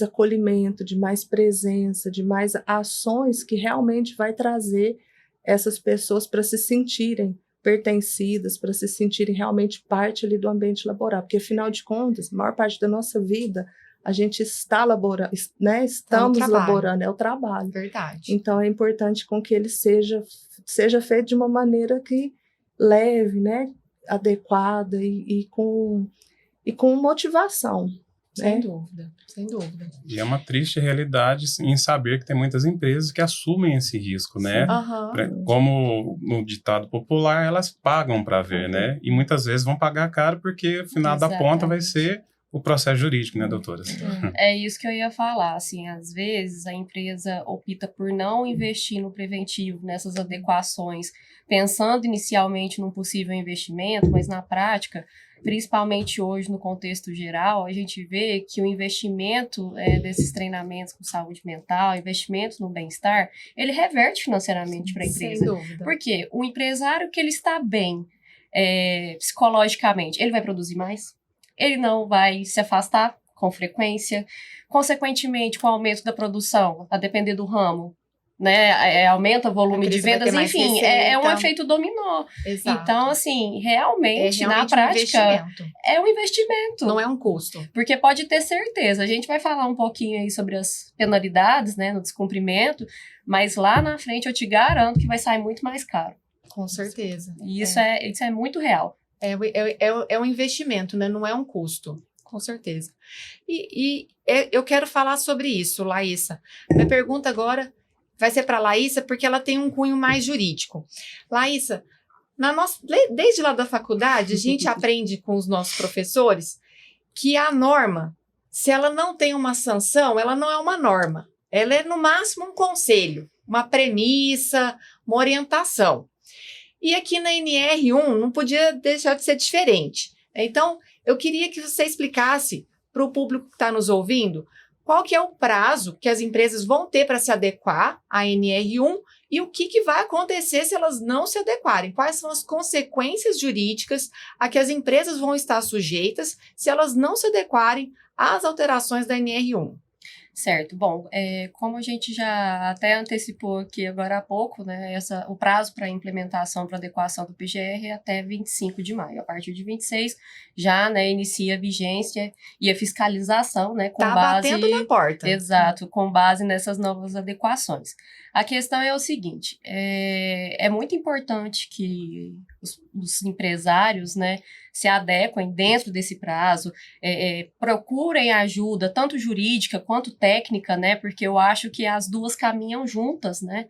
acolhimento, de mais presença, de mais ações que realmente vai trazer essas pessoas para se sentirem pertencidas, para se sentirem realmente parte ali do ambiente laboral, porque afinal de contas, a maior parte da nossa vida a gente está laborando, né? Estamos laborando, é o trabalho. Verdade. Então é importante com que ele seja feito de uma maneira que leve, né? Adequada e com motivação. Sem dúvida, sem dúvida. E é uma triste realidade em saber que tem muitas empresas que assumem esse risco, né? Uhum. Como no ditado popular, elas pagam para ver, né? E muitas vezes vão pagar caro porque o final da ponta vai ser o processo jurídico, né, doutoras? É isso que eu ia falar, assim, às vezes a empresa opta por não investir no preventivo, nessas adequações, pensando inicialmente num possível investimento, mas na prática, principalmente hoje no contexto geral, a gente vê que o investimento desses treinamentos com saúde mental, investimento no bem-estar, ele reverte financeiramente para a empresa. Sem dúvida. Porque o empresário que ele está bem psicologicamente, ele vai produzir mais? Ele não vai se afastar com frequência. Consequentemente, com o aumento da produção, a depender do ramo, né, aumenta o volume de vendas, enfim, é um efeito dominó. Exato. Então, assim, realmente na prática, é um investimento. Não é um custo. Porque pode ter certeza, a gente vai falar um pouquinho aí sobre as penalidades, né, no descumprimento, mas lá na frente eu te garanto que vai sair muito mais caro. Com certeza. E isso é muito real. É um investimento, né? Não é um custo, com certeza. E eu quero falar sobre isso, Laísa. Minha pergunta agora vai ser para a Laísa, porque ela tem um cunho mais jurídico. Laísa, desde lá da faculdade, a gente aprende com os nossos professores que a norma, se ela não tem uma sanção, ela não é uma norma. Ela é, no máximo, um conselho, uma premissa, uma orientação. E aqui na NR1 não podia deixar de ser diferente. Então, eu queria que você explicasse para o público que está nos ouvindo qual que é o prazo que as empresas vão ter para se adequar à NR1 e o que vai acontecer se elas não se adequarem. Quais são as consequências jurídicas a que as empresas vão estar sujeitas se elas não se adequarem às alterações da NR1. Certo. Bom, como a gente já até antecipou aqui agora há pouco, né, o prazo para implementação, para adequação do PGR é até 25 de maio. A partir de 26 já, né, inicia a vigência e a fiscalização, né, com base... batendo na porta. Exato, com base nessas novas adequações. A questão é o seguinte, é muito importante que os empresários, né, se adequem dentro desse prazo, procurem ajuda, tanto jurídica quanto técnica, né? Porque eu acho que as duas caminham juntas, né?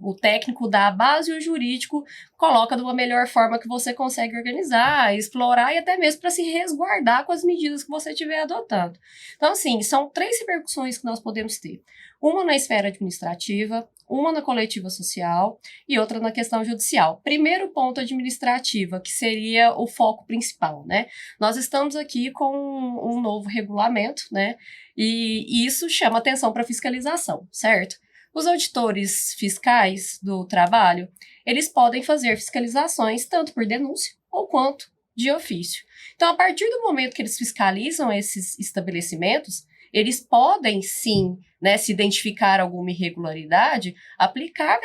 O técnico dá a base e o jurídico coloca de uma melhor forma que você consegue organizar, explorar e até mesmo para se resguardar com as medidas que você estiver adotando. Então, assim, são 3 repercussões que nós podemos ter. Uma na esfera administrativa, uma na coletiva social e outra na questão judicial. Primeiro ponto, administrativa, que seria o foco principal, né? Nós estamos aqui com um novo regulamento, né? E isso chama atenção para fiscalização, certo? Os auditores fiscais do trabalho, eles podem fazer fiscalizações tanto por denúncia ou quanto de ofício. Então, a partir do momento que eles fiscalizam esses estabelecimentos, eles podem, sim, né, se identificar alguma irregularidade, aplicar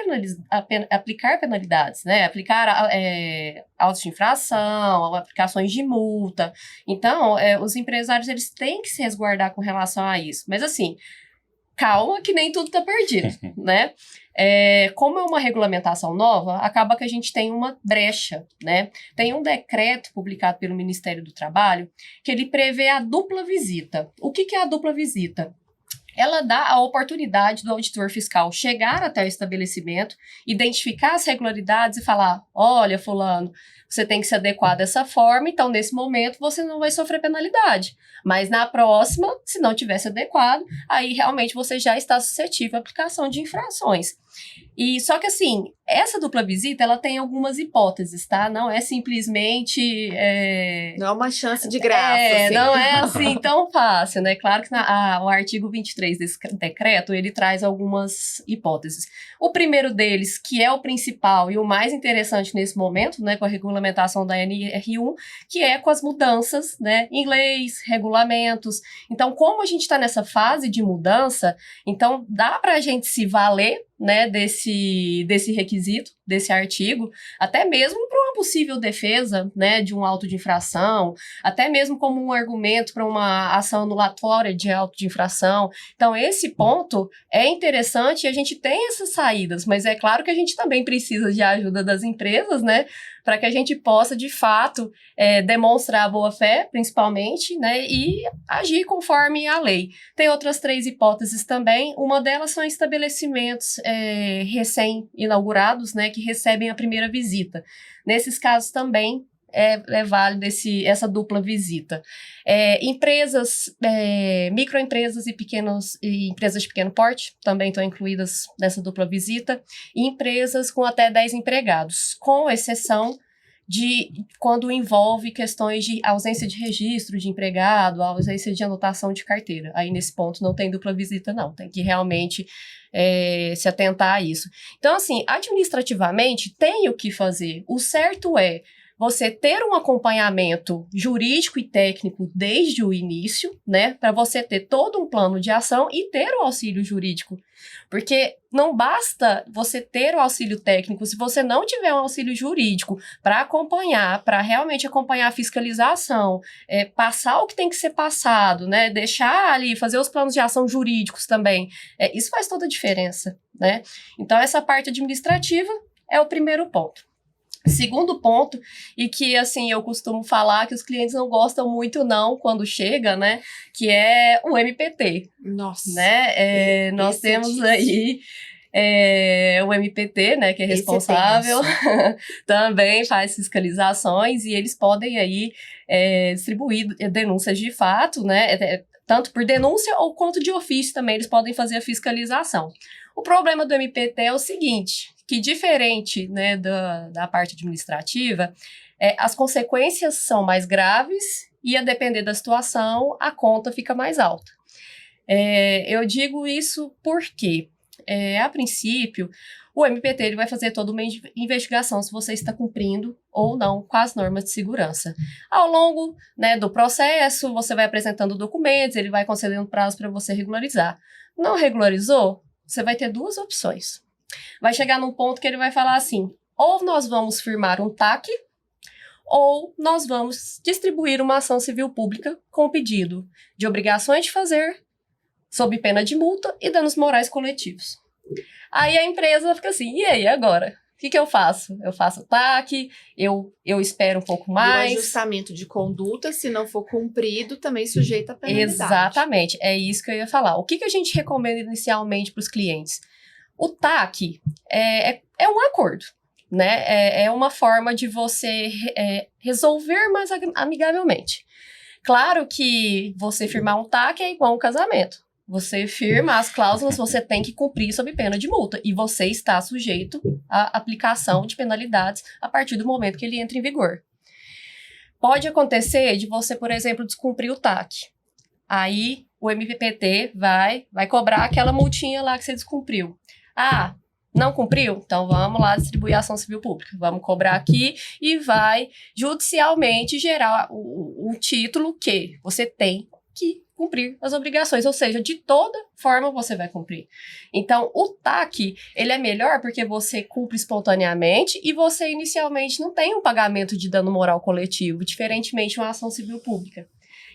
penalidades, né, aplicar autos de infração, aplicações de multa. Então, os empresários eles têm que se resguardar com relação a isso. Mas, assim, calma que nem tudo está perdido, né? Como é uma regulamentação nova, acaba que a gente tem uma brecha, né? Tem um decreto publicado pelo Ministério do Trabalho que ele prevê a dupla visita. O que é a dupla visita? Ela dá a oportunidade do auditor fiscal chegar até o estabelecimento, identificar as regularidades e falar, olha, fulano, você tem que se adequar dessa forma, então nesse momento você não vai sofrer penalidade. Mas na próxima, se não tivesse adequado, aí realmente você já está suscetível à aplicação de infrações. E só que assim, essa dupla visita, ela tem algumas hipóteses, tá? Não é simplesmente... Não é uma chance de graça, assim. Não é assim tão fácil, né? Claro que o artigo 23 desse decreto, ele traz algumas hipóteses. O primeiro deles, que é o principal e o mais interessante nesse momento, né? Com a regulamentação da NR1, que é com as mudanças, né? Em leis, regulamentos. Então, como a gente está nessa fase de mudança, então dá para a gente se valer, né, desse requisito, desse artigo, até mesmo para uma possível defesa, né, de um auto de infração, até mesmo como um argumento para uma ação anulatória de auto de infração. Então, esse ponto é interessante e a gente tem essas saídas, mas é claro que a gente também precisa de ajuda das empresas, né, para que a gente possa, de fato, demonstrar a boa-fé, principalmente, né, e agir conforme a lei. Tem outras 3 hipóteses também, uma delas são estabelecimentos recém-inaugurados, né, que recebem a primeira visita. Nesses casos também é válido essa dupla visita. Microempresas e empresas de pequeno porte também estão incluídas nessa dupla visita, e empresas com até 10 empregados, com exceção de quando envolve questões de ausência de registro de empregado, ausência de anotação de carteira. Aí, nesse ponto, não tem dupla visita, não. Tem que realmente se atentar a isso. Então, assim, administrativamente, tem o que fazer. O certo é você ter um acompanhamento jurídico e técnico desde o início, né, para você ter todo um plano de ação e ter o auxílio jurídico. Porque não basta você ter o auxílio técnico se você não tiver um auxílio jurídico para acompanhar, para realmente acompanhar a fiscalização, passar o que tem que ser passado, né, deixar ali, fazer os planos de ação jurídicos também. Isso faz toda a diferença, né? Então, essa parte administrativa é o primeiro ponto. Segundo ponto, e que, assim, eu costumo falar que os clientes não gostam muito, não, quando chega, né, que é o MPT. Nossa. Né? Nós temos aí o MPT, né, que é responsável, também faz fiscalizações, e eles podem aí distribuir denúncias de fato, né, tanto por denúncia ou quanto de ofício também, eles podem fazer a fiscalização. O problema do MPT é o seguinte, que diferente, né, da parte administrativa, as consequências são mais graves e, a depender da situação, a conta fica mais alta. Eu digo isso porque, a princípio, o MPT ele vai fazer toda uma investigação se você está cumprindo ou não com as normas de segurança. Ao longo, né, do processo, você vai apresentando documentos, ele vai concedendo prazo para você regularizar. Não regularizou? Você vai ter 2 opções. Vai chegar num ponto que ele vai falar assim, ou nós vamos firmar um TAC, ou nós vamos distribuir uma ação civil pública com o pedido de obrigações de fazer, sob pena de multa e danos morais coletivos. Aí a empresa fica assim, e aí agora? que eu faço? Eu faço o TAC, eu espero um pouco mais. E o ajustamento de conduta, se não for cumprido, também sujeita a penalidade. Exatamente, é isso que eu ia falar. O que a gente recomenda inicialmente para os clientes? O TAC é um acordo, né? É uma forma de você resolver mais amigavelmente. Claro que você firmar um TAC é igual a um casamento. Você firma as cláusulas, você tem que cumprir sob pena de multa. E você está sujeito à aplicação de penalidades a partir do momento que ele entra em vigor. Pode acontecer de você, por exemplo, descumprir o TAC. Aí o MPT vai cobrar aquela multinha lá que você descumpriu. Ah, não cumpriu? Então vamos lá distribuir a ação civil pública. Vamos cobrar aqui e vai judicialmente gerar o título que você tem que cumprir as obrigações, ou seja, de toda forma você vai cumprir. Então, o TAC, ele é melhor porque você cumpre espontaneamente e você inicialmente não tem um pagamento de dano moral coletivo, diferentemente de uma ação civil pública.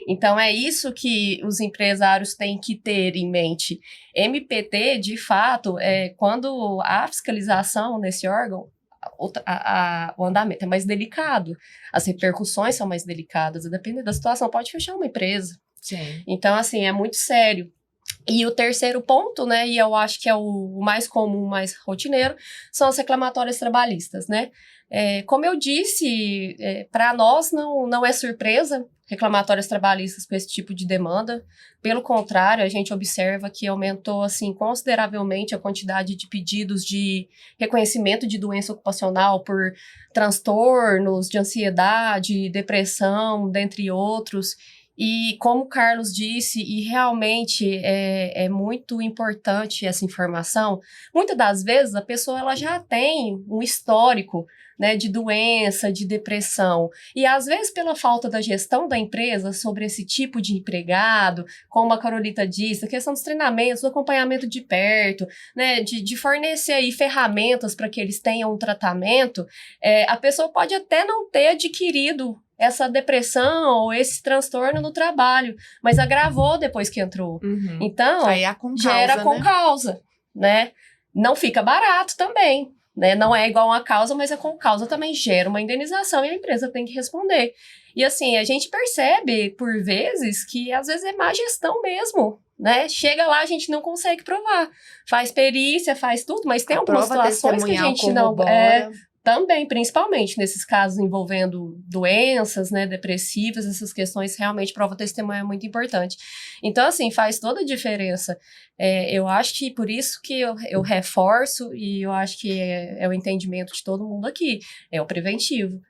Então, é isso que os empresários têm que ter em mente. MPT, de fato, quando há fiscalização nesse órgão, o andamento é mais delicado, as repercussões são mais delicadas, a depender da situação, pode fechar uma empresa. Sim. Então, assim, é muito sério. E o terceiro ponto, né, e eu acho que é o mais comum, mais rotineiro, são as reclamatórias trabalhistas, né? Como eu disse, para nós não é surpresa reclamatórias trabalhistas com esse tipo de demanda. Pelo contrário, a gente observa que aumentou, assim, consideravelmente a quantidade de pedidos de reconhecimento de doença ocupacional por transtornos de ansiedade, depressão, dentre outros. E como o Carlos disse, e realmente é muito importante essa informação, muitas das vezes a pessoa ela já tem um histórico, né, de doença, de depressão, e às vezes pela falta da gestão da empresa sobre esse tipo de empregado, como a Carolita disse, a questão dos treinamentos, do acompanhamento de perto, né, de fornecer aí ferramentas para que eles tenham um tratamento, a pessoa pode até não ter adquirido essa depressão ou esse transtorno no trabalho, mas agravou depois que entrou. Uhum. Então, Aí é com causa, gera com né? causa, né? Não fica barato também, né? Não é igual uma causa, mas é com causa também gera uma indenização e a empresa tem que responder. E assim, a gente percebe, por vezes, que às vezes é má gestão mesmo, né? Chega lá, a gente não consegue provar. Faz perícia, faz tudo, mas tem algumas situações que a gente não... Também, principalmente nesses casos envolvendo doenças, né, depressivas, essas questões, realmente prova testemunha é muito importante. Então, assim, faz toda a diferença. Eu acho que por isso que eu reforço, e eu acho que é o entendimento de todo mundo aqui, é o preventivo.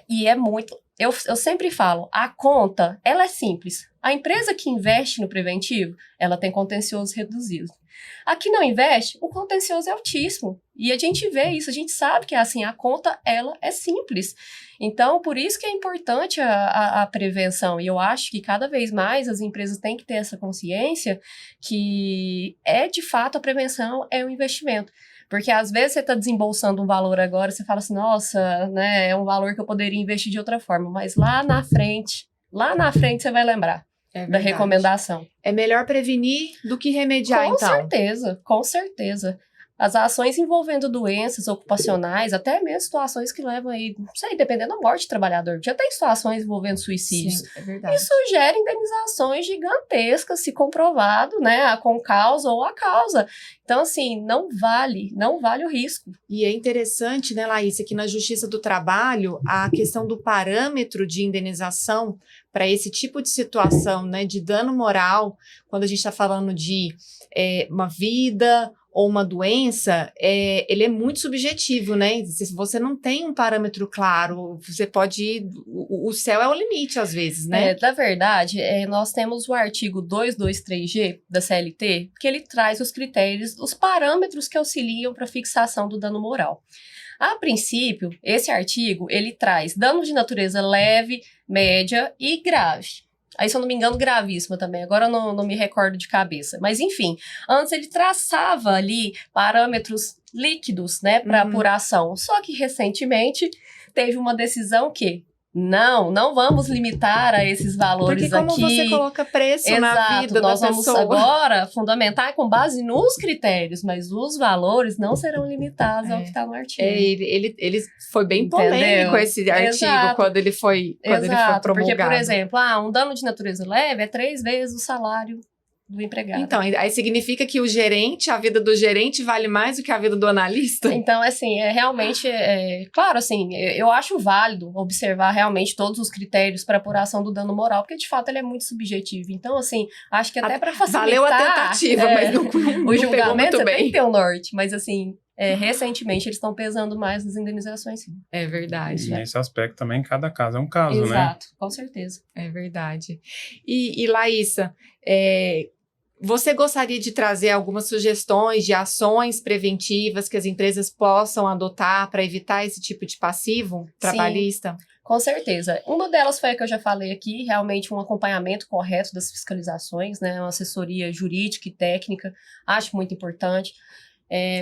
E é muito... Eu sempre falo, a conta, ela é simples. A empresa que investe no preventivo, ela tem contencioso reduzido. A que não investe, o contencioso é altíssimo. E a gente vê isso, a gente sabe que assim, a conta, ela é simples. Então, por isso que é importante a prevenção. E eu acho que cada vez mais as empresas têm que ter essa consciência que de fato, a prevenção é um investimento. Porque às vezes você está desembolsando um valor agora, você fala assim, nossa, né, é um valor que eu poderia investir de outra forma. Mas lá na frente você vai lembrar da recomendação. É melhor prevenir do que remediar, então. Com certeza. As ações envolvendo doenças ocupacionais, até mesmo situações que levam aí, não sei, dependendo da morte do trabalhador. Já tem situações envolvendo suicídios. Sim, é verdade. Isso gera indenizações gigantescas, se comprovado, né, a com causa ou a causa. Então, assim, não vale o risco. E é interessante, né, Laís, que na Justiça do Trabalho, a questão do parâmetro de indenização para esse tipo de situação, né, de dano moral, quando a gente está falando de uma vida ou uma doença, ele é muito subjetivo, né? Se você não tem um parâmetro claro, você pode ir... O céu é o limite, às vezes, né? Na verdade, nós temos o artigo 223G da CLT, que ele traz os critérios, os parâmetros que auxiliam para a fixação do dano moral. A princípio, esse artigo, ele traz dano de natureza leve, média e grave. Aí, se eu não me engano, gravíssima também. Agora eu não me recordo de cabeça. Mas, enfim, antes ele traçava ali parâmetros líquidos, né, para apuração. Só que, recentemente, teve uma decisão que não vamos limitar a esses valores aqui. Porque como você coloca preço na vida da pessoa? Nós vamos agora fundamentar com base nos critérios, mas os valores não serão limitados ao que está no artigo. Ele foi bem polêmico esse artigo quando ele foi promulgado. Porque, por exemplo, um dano de natureza leve é 3 vezes o salário do empregado. Então, aí significa que a vida do gerente vale mais do que a vida do analista? Então, assim, realmente, claro, assim, eu acho válido observar realmente todos os critérios para apuração do dano moral, porque, de fato, ele é muito subjetivo. Então, assim, acho que até para facilitar... Valeu a tentativa, mas não o julgamento, muito você bem. tem que ter o norte, mas, assim... recentemente, eles estão pesando mais nas indenizações, sim. É verdade. E nesse aspecto também, cada caso é um caso, né? Exato, com certeza. É verdade. E Laísa, você gostaria de trazer algumas sugestões de ações preventivas que as empresas possam adotar para evitar esse tipo de passivo trabalhista? Com certeza. Uma delas foi a que eu já falei aqui, realmente um acompanhamento correto das fiscalizações, né? Uma assessoria jurídica e técnica, acho muito importante.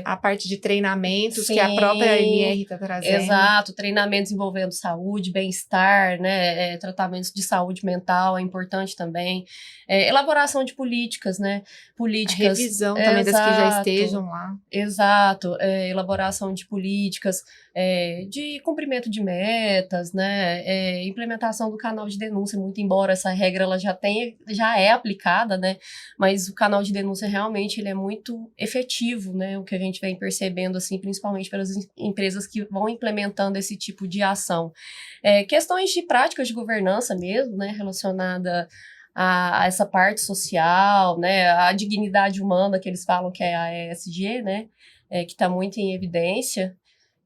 A parte de treinamentos Sim, que a própria ANR está trazendo. Exato, treinamentos envolvendo saúde, bem-estar, né, tratamentos de saúde mental é importante também. Elaboração de políticas, né? Políticas. A revisão também das que já estejam lá. Exato, elaboração de políticas, de cumprimento de metas, né? Implementação do canal de denúncia, muito embora essa regra ela já é aplicada, né? Mas o canal de denúncia realmente ele é muito efetivo, né? O que a gente vem percebendo, assim, principalmente pelas empresas que vão implementando esse tipo de ação. Questões de práticas de governança mesmo, né? Relacionada a essa parte social, né? A dignidade humana que eles falam que é a ESG, né? Que está muito em evidência.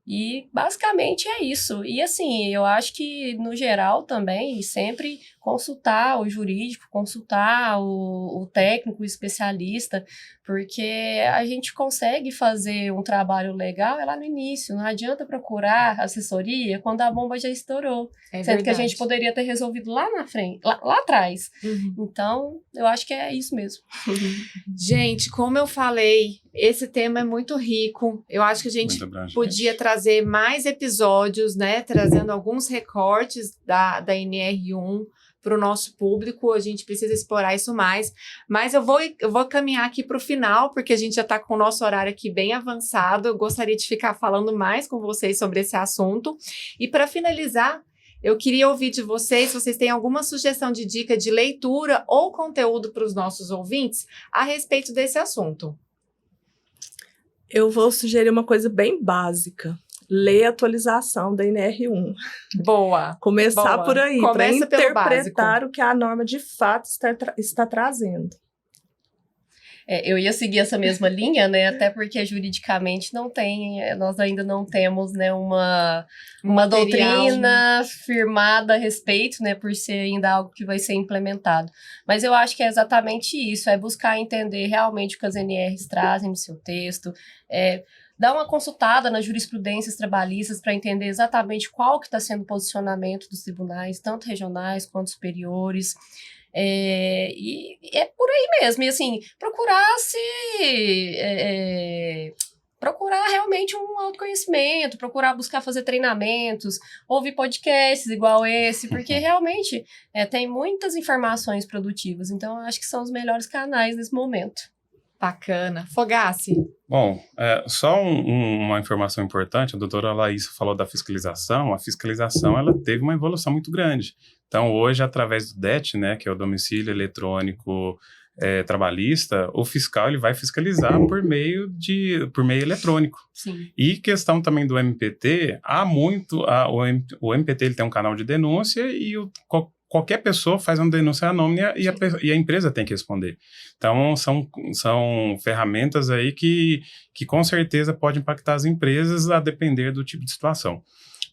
E basicamente é isso. E assim, eu acho que no geral também sempre consultar o jurídico, consultar o técnico, o especialista, porque a gente consegue fazer um trabalho legal lá no início. Não adianta procurar assessoria quando a bomba já estourou. Sendo que a gente poderia ter resolvido lá na frente, lá atrás. Então, eu acho que é isso mesmo. Gente, como eu falei, esse tema é muito rico. Eu acho que a gente podia trazer mais episódios, né? Trazendo alguns recortes da NR1 para o nosso público. A gente precisa explorar isso mais. Mas eu vou caminhar aqui para o final, porque a gente já está com o nosso horário aqui bem avançado. Eu gostaria de ficar falando mais com vocês sobre esse assunto. E para finalizar, eu queria ouvir de vocês, se vocês têm alguma sugestão de dica de leitura ou conteúdo para os nossos ouvintes a respeito desse assunto. Eu vou sugerir uma coisa bem básica. Ler a atualização da NR1. Boa. Começar boa. por aí, para interpretar o que a norma de fato está trazendo. Eu ia seguir essa mesma linha, né? Até porque juridicamente nós ainda não temos, né, uma doutrina firmada a respeito, né? Por ser ainda algo que vai ser implementado. Mas eu acho que é exatamente isso, é buscar entender realmente o que as NRs trazem no seu texto, dar uma consultada nas jurisprudências trabalhistas para entender exatamente qual que está sendo o posicionamento dos tribunais, tanto regionais quanto superiores. E é por aí mesmo, e assim, procurar realmente um autoconhecimento, procurar buscar fazer treinamentos, ouvir podcasts igual esse, porque realmente tem muitas informações produtivas, então eu acho que são os melhores canais nesse momento. Bacana. Fogassi. Bom, só uma informação importante, a doutora Laísa falou da fiscalização. A fiscalização ela teve uma evolução muito grande. Então, hoje, através do DET, né, que é o domicílio eletrônico trabalhista, o fiscal ele vai fiscalizar por meio eletrônico. Sim. E questão também do MPT, o MPT ele tem um canal de denúncia e qualquer pessoa faz uma denúncia anônima e a empresa tem que responder. Então, são ferramentas aí que com certeza podem impactar as empresas a depender do tipo de situação.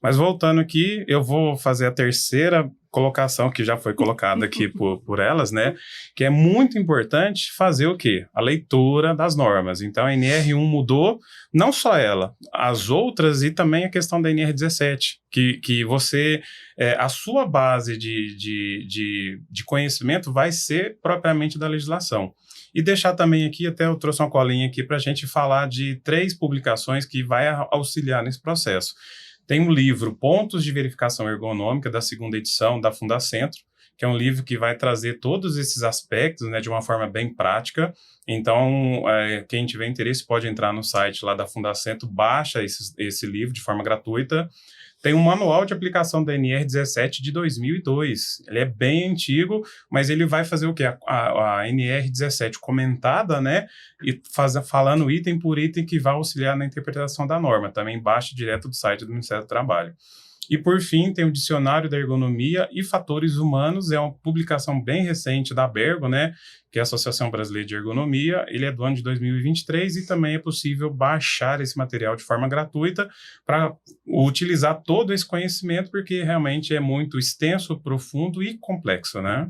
Mas voltando aqui, eu vou fazer a terceira colocação que já foi colocada aqui por elas, né? Que é muito importante fazer o quê? A leitura das normas. Então, a NR1 mudou, não só ela, as outras e também a questão da NR17, que você, a sua base de conhecimento vai ser propriamente da legislação. E deixar também aqui, até eu trouxe uma colinha aqui para a gente falar de 3 publicações que vai auxiliar nesse processo. Tem um livro, Pontos de Verificação Ergonômica, da 2ª edição da Fundacentro, que é um livro que vai trazer todos esses aspectos, né, de uma forma bem prática. Então, quem tiver interesse pode entrar no site lá da Fundacentro, baixa esse livro de forma gratuita. Tem um manual de aplicação da NR17 de 2002. Ele é bem antigo, mas ele vai fazer o quê? A NR17 comentada, né? E falando item por item que vai auxiliar na interpretação da norma. Também baixa direto do site do Ministério do Trabalho. E, por fim, tem o Dicionário da Ergonomia e Fatores Humanos, é uma publicação bem recente da Bergo, né, que é a Associação Brasileira de Ergonomia. Ele é do ano de 2023 e também é possível baixar esse material de forma gratuita para utilizar todo esse conhecimento, porque realmente é muito extenso, profundo e complexo, né?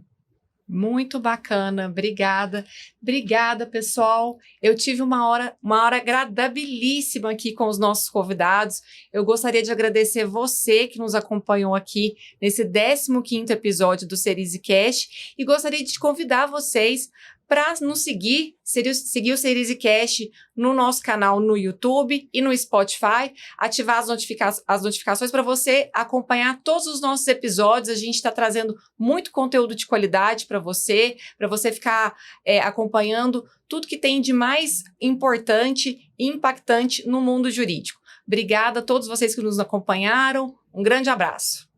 Muito bacana, obrigada. Obrigada, pessoal. Eu tive uma hora agradabilíssima aqui com os nossos convidados. Eu gostaria de agradecer você que nos acompanhou aqui nesse 15º episódio do Cerise Cast e gostaria de convidar vocês para nos seguir o Cerise Cast no nosso canal no YouTube e no Spotify, ativar as notificações para você acompanhar todos os nossos episódios. A gente está trazendo muito conteúdo de qualidade para você ficar acompanhando tudo que tem de mais importante e impactante no mundo jurídico. Obrigada a todos vocês que nos acompanharam. Um grande abraço.